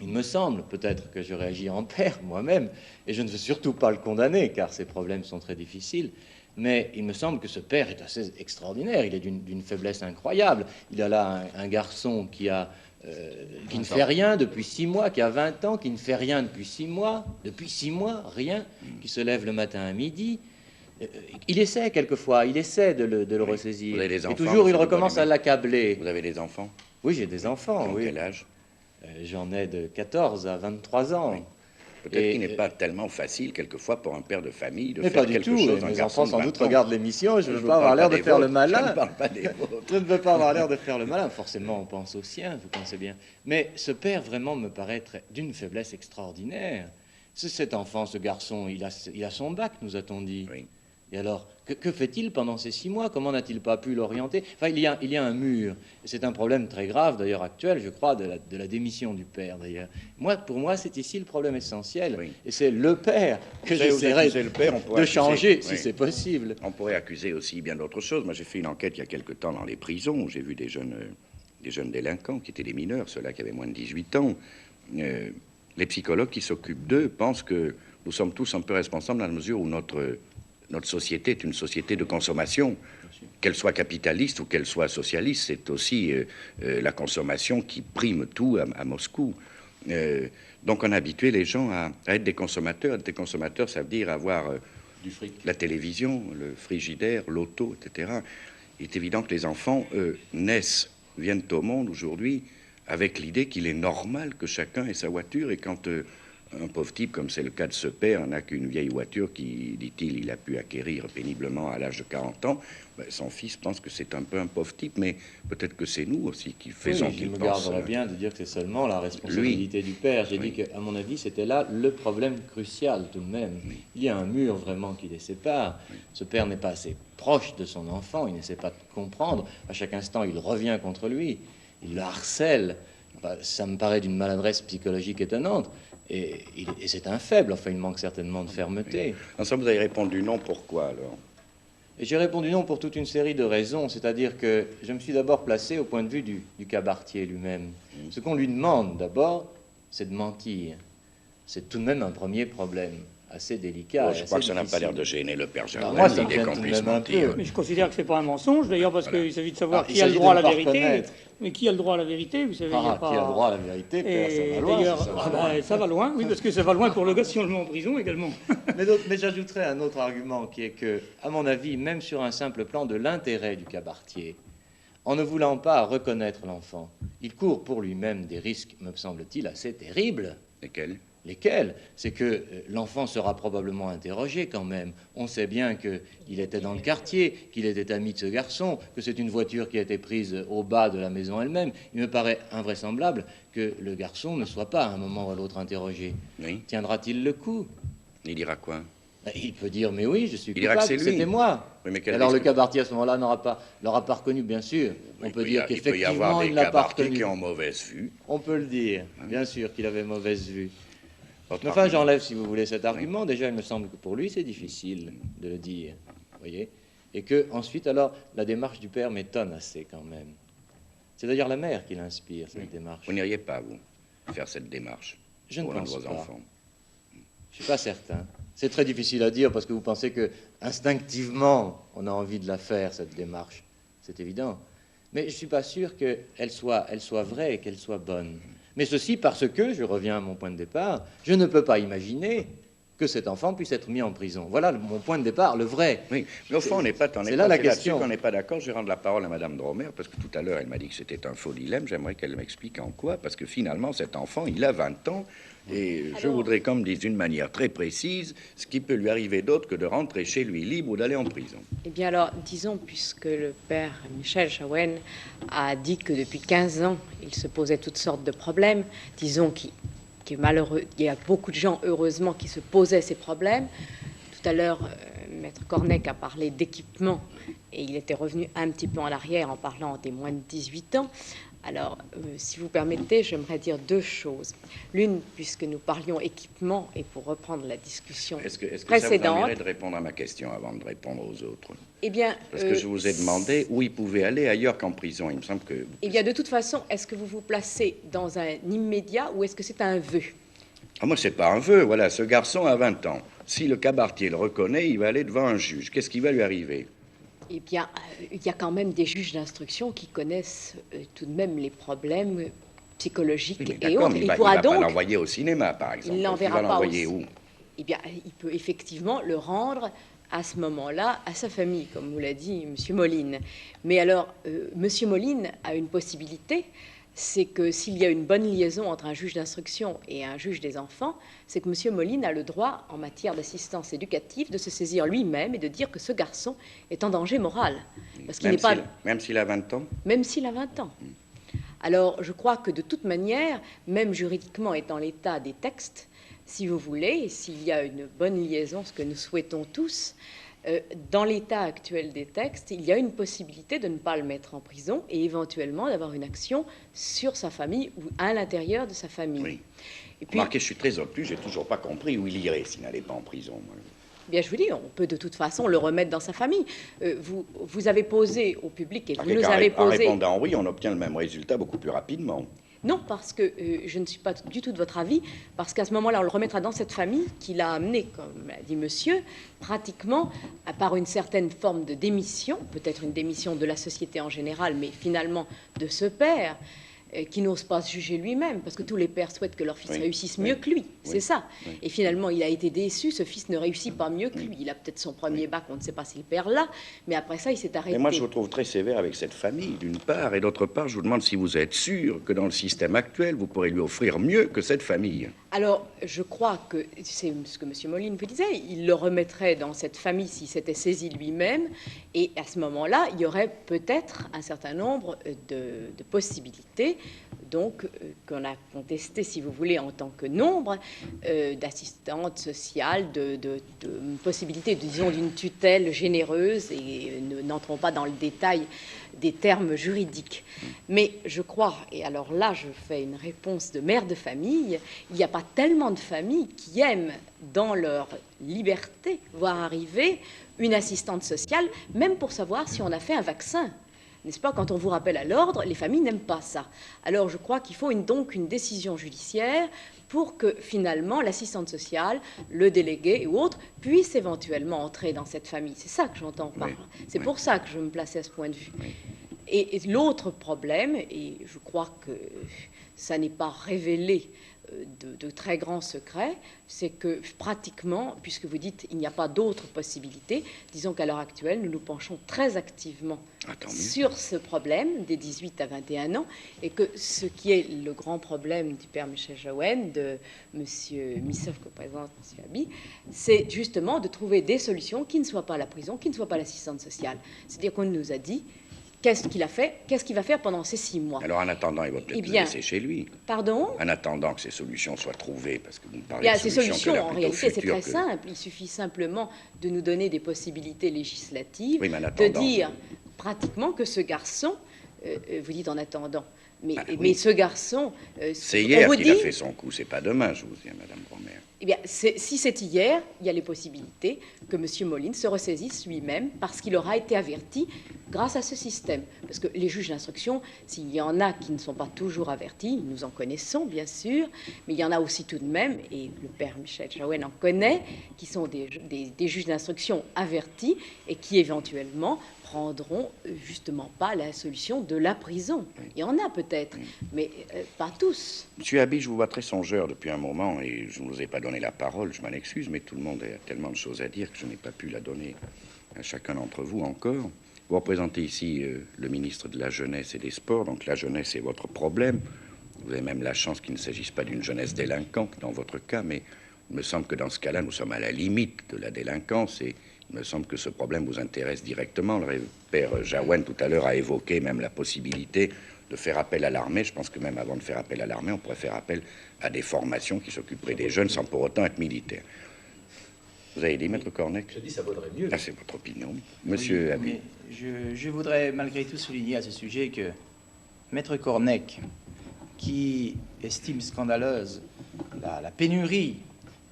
il me semble, peut-être que je réagis en père moi-même, et je ne veux surtout pas le condamner, car ces problèmes sont très difficiles, mais il me semble que ce père est assez extraordinaire, il est d'une faiblesse incroyable. Il a là un garçon qui ne fait rien depuis 6 mois, qui a 20 ans, qui ne fait rien depuis 6 mois, rien, qui se lève le matin à midi. Il essaie quelquefois, il essaie de le ressaisir. Vous avez des enfants, et toujours il recommence à l'accabler. Vous avez des enfants? Oui, j'ai des enfants, oui. Quel âge? J'en ai de 14 à 23 ans. Oui. Peut-être qu'il n'est pas tellement facile, quelquefois, pour un père de famille de mais faire pas du quelque tout. chose. Mes enfants, sans doute, regardent l'émission. Je ne veux pas avoir l'air de faire le malin. Je ne veux pas avoir l'air de faire le malin. Forcément, on pense aux siens, vous pensez bien. Mais ce père, vraiment, me paraît d'une faiblesse extraordinaire. Cet enfant, ce garçon, il a son bac, nous a-t-on dit. Oui. Et alors, que fait-il pendant ces 6 mois? Comment n'a-t-il pas pu l'orienter? Enfin, il y a un mur. Et c'est un problème très grave, d'ailleurs, actuel, je crois, de la démission du père, d'ailleurs. Pour moi, c'est ici le problème essentiel. Oui. Et c'est le père que j'essaierai de changer, si c'est possible. On pourrait accuser aussi bien d'autres choses. Moi, j'ai fait une enquête il y a quelque temps dans les prisons, où j'ai vu des jeunes délinquants, qui étaient des mineurs, ceux-là qui avaient moins de 18 ans. Les psychologues qui s'occupent d'eux pensent que nous sommes tous un peu responsables dans la mesure où notre société est une société de consommation, qu'elle soit capitaliste ou qu'elle soit socialiste. C'est aussi la consommation qui prime tout à Moscou. Donc on a habitué les gens à être des consommateurs. Être des consommateurs, ça veut dire avoir du fric, la télévision, le frigidaire, l'auto, etc. Il est évident que les enfants viennent au monde aujourd'hui avec l'idée qu'il est normal que chacun ait sa voiture, et quand un pauvre type, comme c'est le cas de ce père, n'a qu'une vieille voiture qui, dit-il, il a pu acquérir péniblement à l'âge de 40 ans. Ben, son fils pense que c'est un peu un pauvre type, mais peut-être que c'est nous aussi qui faisons qu'il pense. Je me garderais bien de dire que c'est seulement la responsabilité du père. J'ai dit qu'à mon avis, c'était là le problème crucial tout de même. Oui. Il y a un mur vraiment qui les sépare. Oui. Ce père n'est pas assez proche de son enfant, il n'essaie pas de comprendre. À chaque instant, il revient contre lui, il le harcèle. Ben, ça me paraît d'une maladresse psychologique étonnante. Et c'est un faible, enfin il manque certainement de fermeté. En somme, vous avez répondu non, pourquoi alors? Et j'ai répondu non pour toute une série de raisons, c'est-à-dire que je me suis d'abord placé au point de vue du cabaretier lui-même. Ce qu'on lui demande d'abord, c'est de mentir. C'est tout de même un premier problème. assez délicat. Oh, je crois que ça n'a pas l'air de gêner le père Jaouen, moi, ça me l'idée gêne qu'on tout de puisse même un mentir. peu. Mais je considère que c'est pas un mensonge, d'ailleurs, parce qu'il s'agit de savoir il qui a le s'agit droit à de la ne pas vérité. reconnaître. Mais qui a le droit à la vérité, vous savez, il y a pas... Qui a le droit à la vérité, père, ça va loin. D'ailleurs, Ça va loin. ça va loin, oui, parce que ça va loin pour le gars si on le met en prison également. Mais j'ajouterais un autre argument qui est que, à mon avis, même sur un simple plan de l'intérêt du cabaretier, en ne voulant pas reconnaître l'enfant, il court pour lui-même des risques, me semble-t-il, assez terribles. Lesquels? C'est que l'enfant sera probablement interrogé quand même. On sait bien qu'il était dans le quartier, qu'il était ami de ce garçon, que c'est une voiture qui a été prise au bas de la maison elle-même. Il me paraît invraisemblable que le garçon ne soit pas à un moment ou à l'autre interrogé. Oui. Tiendra-t-il le coup? Il dira quoi? Il peut dire, mais oui, je suis Il dira que coupable, c'est lui. c'était moi. Oui, mais quel Alors le risque? cabaretier à ce moment-là l'aura pas reconnu, bien sûr. On peut dire Il peut y avoir qu'effectivement des il l'a pas cabaretiers reconnu. qui ont mauvaise vue. On peut le dire, bien sûr qu'il avait mauvaise vue. Votre Mais enfin, argument. j'enlève, si vous voulez, cet argument. Déjà, il me semble que pour lui, c'est difficile de le dire, vous voyez. Et que ensuite, alors, la démarche du père m'étonne assez quand même. C'est d'ailleurs la mère qui l'inspire, cette démarche. Vous n'iriez pas, vous, faire cette démarche Je ne pour l'un de pense vos pas. enfants? Je suis pas certain. C'est très difficile à dire parce que vous pensez que instinctivement, on a envie de la faire, cette démarche. C'est évident. Mais je suis pas sûr qu'elle soit vraie et qu'elle soit bonne. Mais ceci parce que, je reviens à mon point de départ, je ne peux pas imaginer que cet enfant puisse être mis en prison. Voilà mon point de départ, le vrai. Oui, mais au fond, on n'est pas... C'est là la question. On n'est pas d'accord. Je vais rendre la parole à Madame Dromer, parce que tout à l'heure, elle m'a dit que c'était un faux dilemme. J'aimerais qu'elle m'explique en quoi, parce que finalement, cet enfant, il a 20 ans, et je voudrais qu'on me dise d'une manière très précise ce qui peut lui arriver d'autre que de rentrer chez lui libre ou d'aller en prison. Eh bien alors, disons, puisque le père Michel Jaouen a dit que depuis 15 ans, il se posait toutes sortes de problèmes, disons qu'il est malheureux, il y a beaucoup de gens, heureusement, qui se posaient ces problèmes. Tout à l'heure, Maître Cornec a parlé d'équipement, et il était revenu un petit peu en arrière en parlant des moins de 18 ans. Alors, si vous permettez, j'aimerais dire deux choses. L'une, puisque nous parlions équipement, et pour reprendre la discussion Est-ce que ça vous précédente... enverrait de répondre à ma question avant de répondre aux autres? Eh bien... Parce que je vous ai demandé où il pouvait aller ailleurs qu'en prison. Il me semble que... Eh bien, de toute façon, est-ce que vous vous placez dans un immédiat ou est-ce que c'est un vœu? Ah, moi, c'est pas un vœu. Voilà, ce garçon a 20 ans. Si le cabaretier le reconnaît, il va aller devant un juge. Qu'est-ce qui va lui arriver? Eh bien, il y a quand même des juges d'instruction qui connaissent tout de même les problèmes psychologiques Oui, et autres. il va pourra pas donc... l'envoyer au cinéma, par exemple. Il l'enverra va pas l'envoyer aussi. où? Eh bien, il peut effectivement le rendre à ce moment-là à sa famille, comme vous l'a dit M. Moline. Mais alors, M. Moline a une possibilité, c'est que s'il y a une bonne liaison entre un juge d'instruction et un juge des enfants, c'est que M. Moline a le droit, en matière d'assistance éducative, de se saisir lui-même et de dire que ce garçon est en danger moral. Parce qu'il n'est pas... Même s'il a 20 ans? Même s'il a 20 ans. Alors, je crois que de toute manière, même juridiquement et dans l'état des textes, si vous voulez, s'il y a une bonne liaison, ce que nous souhaitons tous, dans l'état actuel des textes, il y a une possibilité de ne pas le mettre en prison et éventuellement d'avoir une action sur sa famille ou à l'intérieur de sa famille. Oui. Et puis, Remarquez, je suis très obtus, j'ai toujours pas compris où il irait s'il n'allait pas en prison. Moi. bien, je vous dis, on peut de toute façon le remettre dans sa famille. Vous avez posé au public et vous nous En avez posé... répondant oui, on obtient le même résultat beaucoup plus rapidement. Non, parce que je ne suis pas du tout de votre avis, parce qu'à ce moment-là, on le remettra dans cette famille qui l'a amené, comme l'a dit monsieur, pratiquement par une certaine forme de démission, peut-être une démission de la société en général, mais finalement de ce père, qui n'ose pas se juger lui-même, parce que tous les pères souhaitent que leur fils réussisse mieux que lui, c'est ça. Et finalement, il a été déçu, ce fils ne réussit pas mieux que lui. Il a peut-être son premier bac, on ne sait pas s'il perd là, mais après ça, il s'est arrêté. Mais moi, je vous trouve très sévère avec cette famille, d'une part, et d'autre part, je vous demande si vous êtes sûr que dans le système actuel, vous pourrez lui offrir mieux que cette famille. Alors, je crois que c'est ce que M. Moline vous disait, il le remettrait dans cette famille s'il s'était saisi lui-même, et à ce moment-là, il y aurait peut-être un certain nombre de possibilités, donc qu'on a contesté, si vous voulez, en tant que nombre, d'assistantes sociales, de possibilités, disons, d'une tutelle généreuse, et n'entrons pas dans le détail des termes juridiques. Mais je crois, et alors là je fais une réponse de mère de famille, il n'y a pas tellement de familles qui aiment dans leur liberté voir arriver une assistante sociale, même pour savoir si on a fait un vaccin. N'est-ce pas? Quand on vous rappelle à l'ordre, les familles n'aiment pas ça. Alors je crois qu'il faut donc une décision judiciaire pour que finalement l'assistante sociale, le délégué ou autre puisse éventuellement entrer dans cette famille. C'est ça que j'entends par là. C'est pour ça que je me plaçais à ce point de vue. Et l'autre problème, et je crois que ça n'est pas révélé de très grands secrets, c'est que pratiquement, puisque vous dites il n'y a pas d'autres possibilités, disons qu'à l'heure actuelle, nous nous penchons très activement sur ce problème des 18 à 21 ans, et que ce qui est le grand problème du père Michel Jahouen, de M. Missoff que présente M. Abi, c'est justement de trouver des solutions qui ne soient pas la prison, qui ne soient pas l'assistante sociale. C'est-à-dire qu'on nous a dit qu'est-ce qu'il a fait, qu'est-ce qu'il va faire pendant ces 6 mois. Alors en attendant, il va peut-être le laisser chez lui. Pardon? En attendant que ces solutions soient trouvées, parce que vous me parlez de ces solutions en réalité, c'est très simple. Il suffit simplement de nous donner des possibilités législatives, de dire pratiquement que ce garçon, vous dites en attendant, mais ce garçon... c'est hier qu'il a fait son coup, c'est pas demain, je vous dis, Madame Bromère. Eh bien, si c'est hier, il y a les possibilités que M. Moline se ressaisisse lui-même parce qu'il aura été averti grâce à ce système. Parce que les juges d'instruction, s'il y en a qui ne sont pas toujours avertis, nous en connaissons bien sûr, mais il y en a aussi tout de même, et le père Michel Jahouen en connaît, qui sont des juges d'instruction avertis et qui éventuellement prendront justement pas la solution de la prison. Il y en a peut-être, mais pas tous. Monsieur Abi, je vous vois très songeur depuis un moment et je ne vous ai pas donné la parole, je m'en excuse, mais tout le monde a tellement de choses à dire que je n'ai pas pu la donner à chacun d'entre vous encore. Vous représentez ici le ministre de la Jeunesse et des Sports, donc la jeunesse est votre problème. Vous avez même la chance qu'il ne s'agisse pas d'une jeunesse délinquante dans votre cas, mais il me semble que dans ce cas-là, nous sommes à la limite de la délinquance et il me semble que ce problème vous intéresse directement. Le père Jahouen, tout à l'heure, a évoqué même la possibilité de faire appel à l'armée. Je pense que même avant de faire appel à l'armée, on pourrait faire appel à des formations qui s'occuperaient des jeunes sans pour autant être militaires. Vous avez dit, Maître Cornec? Je dis ça vaudrait mieux. Ah, c'est votre opinion. Monsieur Abi. Je voudrais malgré tout souligner à ce sujet que Maître Cornec, qui estime scandaleuse la pénurie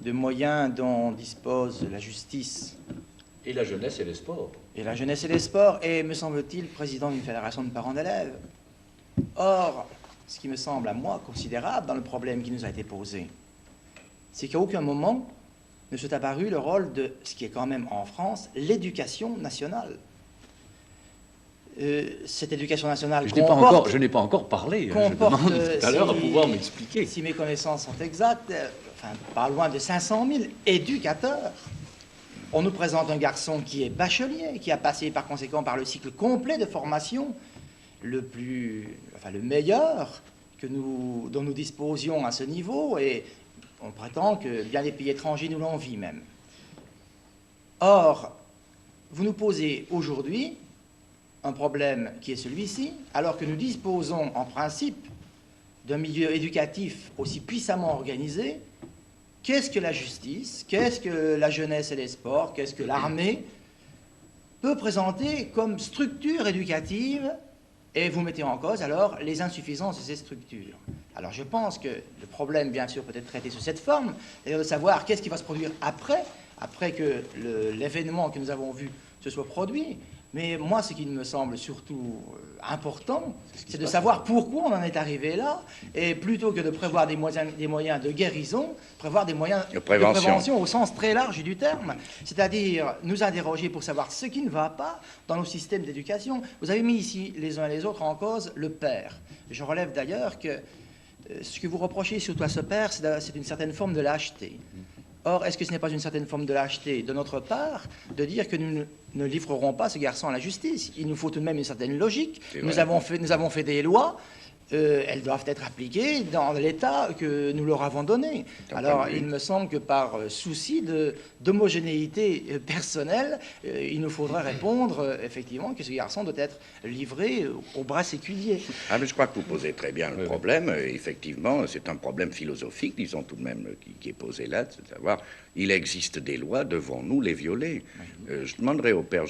de moyens dont dispose la justice... Et la jeunesse et les sports. Et la jeunesse et les sports, et me semble-t-il président d'une fédération de parents d'élèves. Or, ce qui me semble à moi considérable dans le problème qui nous a été posé, c'est qu'à aucun moment ne s'est apparu le rôle de ce qui est quand même en France l'éducation nationale. Cette éducation nationale je n'ai pas encore parlé. Je demande tout à l'heure à pouvoir m'expliquer. Si mes connaissances sont exactes, pas loin de 500 000 éducateurs. On nous présente un garçon qui est bachelier, qui a passé par conséquent par le cycle complet de formation, le meilleur dont nous disposions à ce niveau, et on prétend que bien des pays étrangers nous l'envient même. Or, vous nous posez aujourd'hui un problème qui est celui-ci, alors que nous disposons en principe d'un milieu éducatif aussi puissamment organisé. Qu'est-ce que la justice, qu'est-ce que la jeunesse et les sports, qu'est-ce que l'armée peut présenter comme structure éducative, et vous mettez en cause alors les insuffisances de ces structures. Alors je pense que le problème, bien sûr, peut être traité sous cette forme, c'est-à-dire de savoir qu'est-ce qui va se produire après que l'événement que nous avons vu se soit produit. Mais moi, ce qui me semble surtout important, c'est de savoir pourquoi on en est arrivé là, et plutôt que de prévoir des moyens de guérison, prévoir des moyens de prévention au sens très large du terme, c'est-à-dire nous interroger pour savoir ce qui ne va pas dans nos systèmes d'éducation. Vous avez mis ici les uns et les autres en cause le père. Je relève d'ailleurs que ce que vous reprochez surtout à ce père, c'est une certaine forme de lâcheté. Or, est-ce que ce n'est pas une certaine forme de lâcheté de notre part de dire que nous ne livrerons pas ce garçon à la justice? Il nous faut tout de même une certaine logique. Nous avons fait des lois. Elles doivent être appliquées dans l'état que nous leur avons donné. Alors, il me semble que par souci d'homogénéité personnelle, il nous faudrait répondre effectivement que ce garçon doit être livré au bras séculier. Ah, mais je crois que vous posez très bien le problème. Effectivement, c'est un problème philosophique, disons tout de même, qui est posé là, c'est de savoir, il existe des lois, devons-nous les violer? Je demanderai au père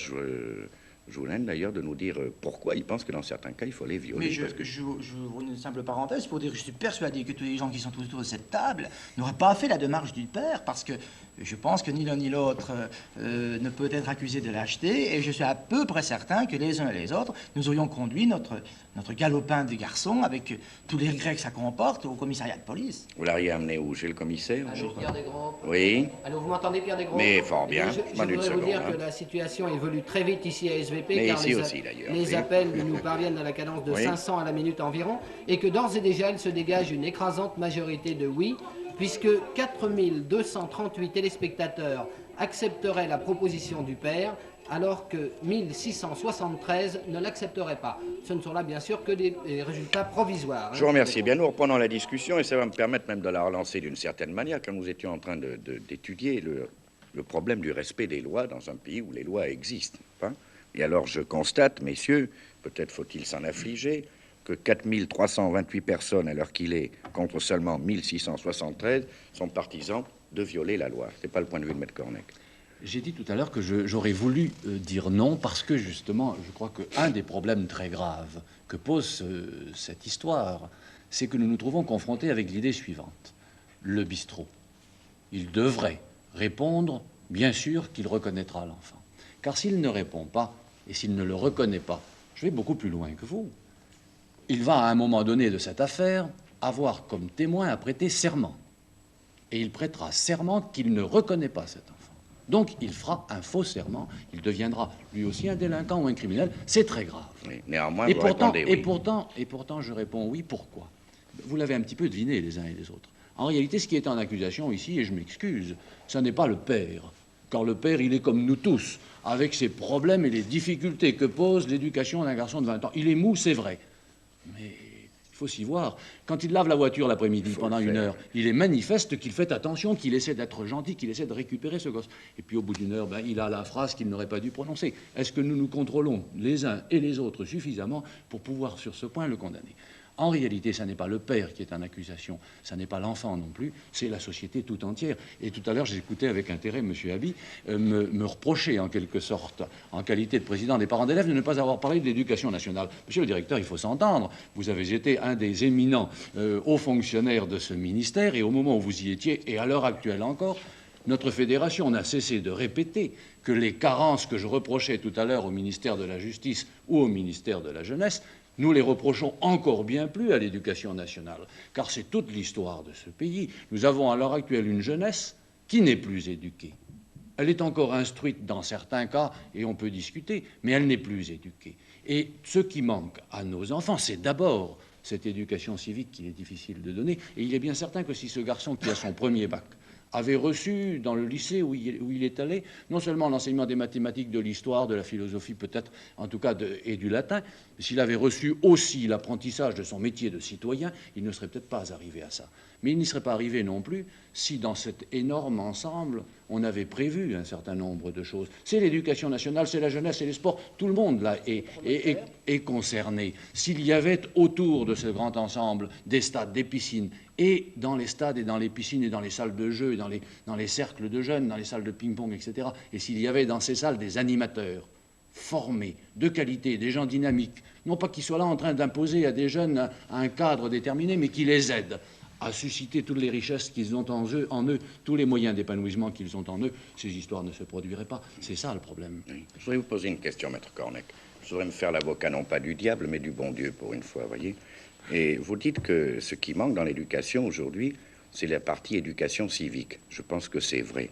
Joulen, d'ailleurs, de nous dire pourquoi il pense que dans certains cas, il faut les violer. Mais je ouvre une simple parenthèse pour dire que je suis persuadé que tous les gens qui sont autour de cette table n'auraient pas fait la démarche du père, parce que je pense que ni l'un ni l'autre ne peut être accusé de lâcheté, et je suis à peu près certain que les uns et les autres, nous aurions conduit notre galopin de garçon, avec tous les regrets que ça comporte, au commissariat de police. Vous l'auriez amené où? Chez le commissaire? Allô, Pierre Desgros. Oui. Allô, vous m'entendez, Pierre Desgros? Mais fort bien. Je voudrais vous dire que la situation évolue très vite ici à SVP, mais car ici aussi, d'ailleurs, les oui. appels nous parviennent à la cadence de 500 à la minute environ, et que d'ores et déjà, il se dégage une écrasante majorité de oui, puisque 4238 téléspectateurs accepteraient la proposition du père, alors que 1673 ne l'accepteraient pas. Ce ne sont là, bien sûr, que des résultats provisoires. Je vous remercie. Bien, nous reprenons la discussion, et ça va me permettre même de la relancer d'une certaine manière, quand nous étions en train d'étudier le problème du respect des lois dans un pays où les lois existent. Hein. Et alors, je constate, messieurs, peut-être faut-il s'en affliger, que 4328 personnes, à l'heure qu'il est, contre seulement 1673, sont partisans de violer la loi. Ce n'est pas le point de vue de Maître Cornec. J'ai dit tout à l'heure que j'aurais voulu dire non parce que, justement, je crois qu'un des problèmes très graves que pose cette histoire, c'est que nous nous trouvons confrontés avec l'idée suivante. Le bistrot, il devrait répondre, bien sûr, qu'il reconnaîtra l'enfant. Car s'il ne répond pas, et s'il ne le reconnaît pas, je vais beaucoup plus loin que vous. Il va, à un moment donné de cette affaire, avoir comme témoin à prêter serment. Et il prêtera serment qu'il ne reconnaît pas cet enfant. Donc, il fera un faux serment. Il deviendra, lui aussi, un délinquant ou un criminel. C'est très grave. Oui, néanmoins, vous répondez oui. Et pourtant, je réponds oui. Pourquoi? Vous l'avez un petit peu deviné, les uns et les autres. En réalité, ce qui est en accusation ici, et je m'excuse, ce n'est pas le père. Car le père, il est comme nous tous, avec ses problèmes et les difficultés que pose l'éducation d'un garçon de 20 ans. Il est mou, c'est vrai. Mais il faut s'y voir. Quand il lave la voiture l'après-midi pendant une heure, il est manifeste qu'il fait attention, qu'il essaie d'être gentil, qu'il essaie de récupérer ce gosse. Et puis au bout d'une heure, il a la phrase qu'il n'aurait pas dû prononcer. Est-ce que nous nous contrôlons les uns et les autres suffisamment pour pouvoir sur ce point le condamner? En réalité, ce n'est pas le père qui est en accusation, ce n'est pas l'enfant non plus, c'est la société tout entière. Et tout à l'heure, j'écoutais avec intérêt M. Abi me reprocher, en quelque sorte, en qualité de président des parents d'élèves, de ne pas avoir parlé de l'éducation nationale. Monsieur le directeur, il faut s'entendre. Vous avez été un des éminents hauts fonctionnaires de ce ministère, et au moment où vous y étiez, et à l'heure actuelle encore, notre fédération n'a cessé de répéter que les carences que je reprochais tout à l'heure au ministère de la Justice ou au ministère de la Jeunesse, nous les reprochons encore bien plus à l'éducation nationale, car c'est toute l'histoire de ce pays. Nous avons à l'heure actuelle une jeunesse qui n'est plus éduquée. Elle est encore instruite dans certains cas, et on peut discuter, mais elle n'est plus éduquée. Et ce qui manque à nos enfants, c'est d'abord cette éducation civique qu'il est difficile de donner. Et il est bien certain que si ce garçon qui a son premier bac avait reçu dans le lycée où il est allé, non seulement l'enseignement des mathématiques, de l'histoire, de la philosophie peut-être, en tout cas, et du latin, mais s'il avait reçu aussi l'apprentissage de son métier de citoyen, il ne serait peut-être pas arrivé à ça. Mais il n'y serait pas arrivé non plus si dans cet énorme ensemble, on avait prévu un certain nombre de choses. C'est l'éducation nationale, c'est la jeunesse, c'est les sports, tout le monde là est concerné. S'il y avait autour de ce grand ensemble des stades, des piscines, et dans les stades et dans les piscines et dans les salles de jeu, et dans les cercles de jeunes, dans les salles de ping-pong, etc., et s'il y avait dans ces salles des animateurs formés, de qualité, des gens dynamiques, non pas qu'ils soient là en train d'imposer à des jeunes un cadre déterminé, mais qui les aident à susciter toutes les richesses qu'ils ont en eux, tous les moyens d'épanouissement qu'ils ont en eux, ces histoires ne se produiraient pas. C'est ça le problème. Oui. Je voudrais vous poser une question, Maître Cornec. Je voudrais me faire l'avocat non pas du diable, mais du bon Dieu, pour une fois, voyez. Et vous dites que ce qui manque dans l'éducation aujourd'hui, c'est la partie éducation civique. Je pense que c'est vrai.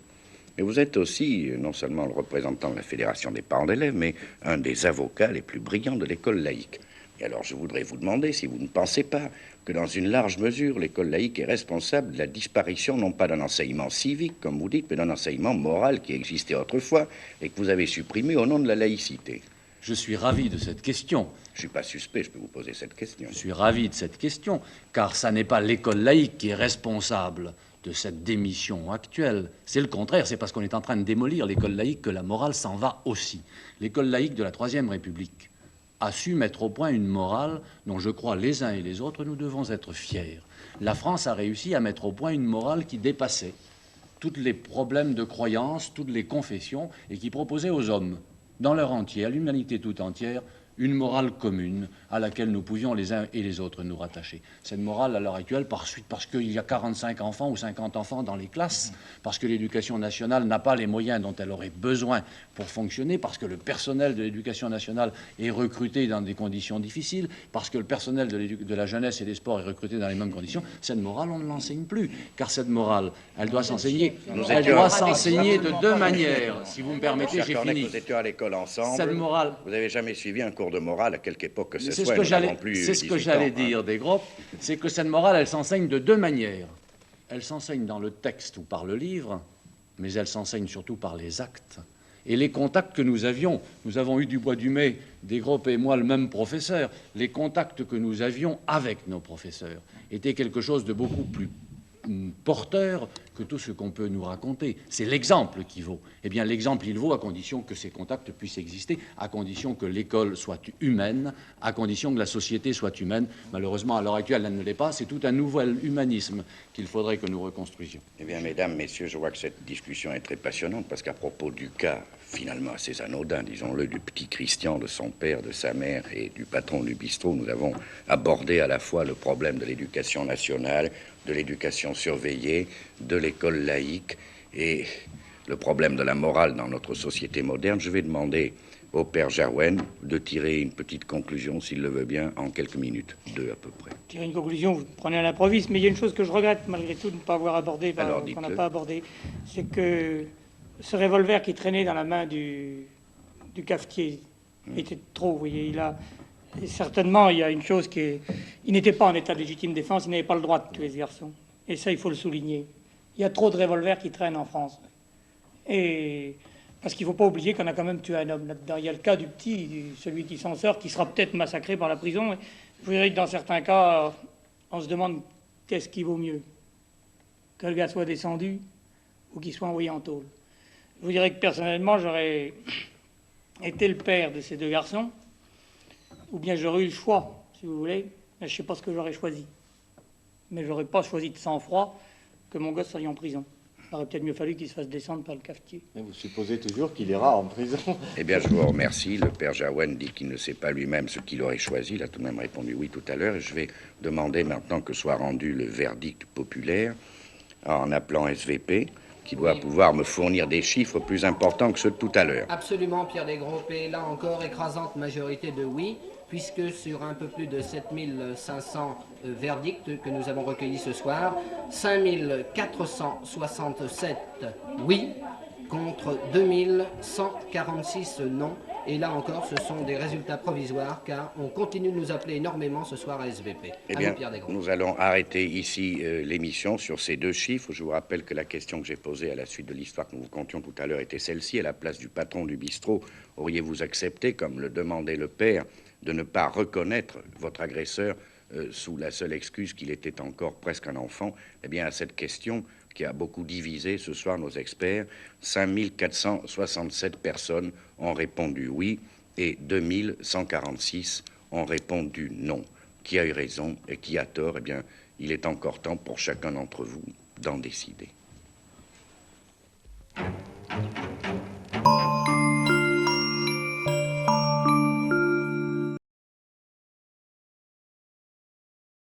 Mais vous êtes aussi, non seulement le représentant de la Fédération des parents d'élèves, mais un des avocats les plus brillants de l'école laïque. Et alors, je voudrais vous demander si vous ne pensez pas que, dans une large mesure, l'école laïque est responsable de la disparition, non pas d'un enseignement civique, comme vous dites, mais d'un enseignement moral qui existait autrefois et que vous avez supprimé au nom de la laïcité. Je suis ravi de cette question. Je ne suis pas suspect, je peux vous poser cette question. Je suis ravi de cette question, car ça n'est pas l'école laïque qui est responsable de cette démission actuelle. C'est le contraire, c'est parce qu'on est en train de démolir l'école laïque que la morale s'en va aussi. L'école laïque de la Troisième République a su mettre au point une morale dont je crois les uns et les autres nous devons être fiers. La France a réussi à mettre au point une morale qui dépassait tous les problèmes de croyance, toutes les confessions, et qui proposait aux hommes dans leur entier, à l'humanité tout entière, une morale commune à laquelle nous pouvions les uns et les autres nous rattacher. Cette morale, à l'heure actuelle, parce qu'il y a 45 enfants ou 50 enfants dans les classes, parce que l'éducation nationale n'a pas les moyens dont elle aurait besoin pour fonctionner, parce que le personnel de l'éducation nationale est recruté dans des conditions difficiles, parce que le personnel de la jeunesse et des sports est recruté dans les mêmes conditions, cette morale, on ne l'enseigne plus. Car cette morale, elle doit s'enseigner de deux manières. Si vous me permettez, j'ai fini. Nous étions à l'école ensemble. Cette morale... Vous n'avez jamais suivi un cours de morale à quelque époque que ce soit. C'est ce que j'allais dire, Desgroupes, c'est que cette morale, elle s'enseigne de deux manières. Elle s'enseigne dans le texte ou par le livre, mais elle s'enseigne surtout par les actes. Et les contacts que nous avions, nous avons eu Dubois-Dumay, Desgroupes et moi, le même professeur, les contacts que nous avions avec nos professeurs étaient quelque chose de beaucoup plus porteur que tout ce qu'on peut nous raconter. C'est l'exemple qui vaut. Eh bien, l'exemple, il vaut à condition que ces contacts puissent exister, à condition que l'école soit humaine, à condition que la société soit humaine. Malheureusement, à l'heure actuelle, elle ne l'est pas. C'est tout un nouvel humanisme qu'il faudrait que nous reconstruisions. Eh bien, mesdames, messieurs, je vois que cette discussion est très passionnante, parce qu'à propos du cas, finalement assez anodin, disons-le, du petit Christian, de son père, de sa mère et du patron du bistrot, nous avons abordé à la fois le problème de l'éducation nationale, de l'éducation surveillée, de l'école laïque et le problème de la morale dans notre société moderne. Je vais demander au père Jaouen de tirer une petite conclusion, s'il le veut bien, en quelques minutes, 2 à peu près. Tirer une conclusion, vous prenez à l'improviste, mais il y a une chose que je regrette malgré tout de ne pas avoir abordé, qu'on n'a pas abordé, c'est que ce revolver qui traînait dans la main du cafetier était trop, vous voyez, et certainement, il y a une chose qui est... Il n'était pas en état de légitime défense, il n'avait pas le droit de tuer ce garçon. Et ça, il faut le souligner. Il y a trop de revolvers qui traînent en France. Et... Parce qu'il ne faut pas oublier qu'on a quand même tué un homme là-dedans. Il y a le cas du petit, celui qui s'en sort, qui sera peut-être massacré par la prison. Et je dirais que dans certains cas, on se demande qu'est-ce qui vaut mieux. Que le gars soit descendu ou qu'il soit envoyé en tôle. Je vous dirais que personnellement, j'aurais été le père de ces deux garçons. Ou bien j'aurais eu le choix, si vous voulez, mais je ne sais pas ce que j'aurais choisi. Mais j'aurais pas choisi de sang-froid que mon gosse aille en prison. Il aurait peut-être mieux fallu qu'il se fasse descendre par le cafetier. Mais vous supposez toujours qu'il ira en prison. Eh bien, je vous remercie. Le père Jaouen dit qu'il ne sait pas lui-même ce qu'il aurait choisi. Il a tout de même répondu oui tout à l'heure. Et je vais demander maintenant que soit rendu le verdict populaire en appelant SVP, qui doit pouvoir me fournir des chiffres plus importants que ceux de tout à l'heure. Absolument, Pierre Desgroupes. Et là encore, écrasante majorité de oui, puisque sur un peu plus de 7500 verdicts que nous avons recueillis ce soir, 5467 oui contre 2146 non. Et là encore, ce sont des résultats provisoires, car on continue de nous appeler énormément ce soir à SVP. Eh bien, nous allons arrêter ici l'émission sur ces deux chiffres. Je vous rappelle que la question que j'ai posée à la suite de l'histoire que nous vous contions tout à l'heure était celle-ci. À la place du patron du bistrot, auriez-vous accepté, comme le demandait le père, de ne pas reconnaître votre agresseur sous la seule excuse qu'il était encore presque un enfant? Eh bien, à cette question qui a beaucoup divisé ce soir nos experts, 5467 personnes ont répondu oui et 2146 ont répondu non. Qui a eu raison et qui a tort? Eh bien, il est encore temps pour chacun d'entre vous d'en décider.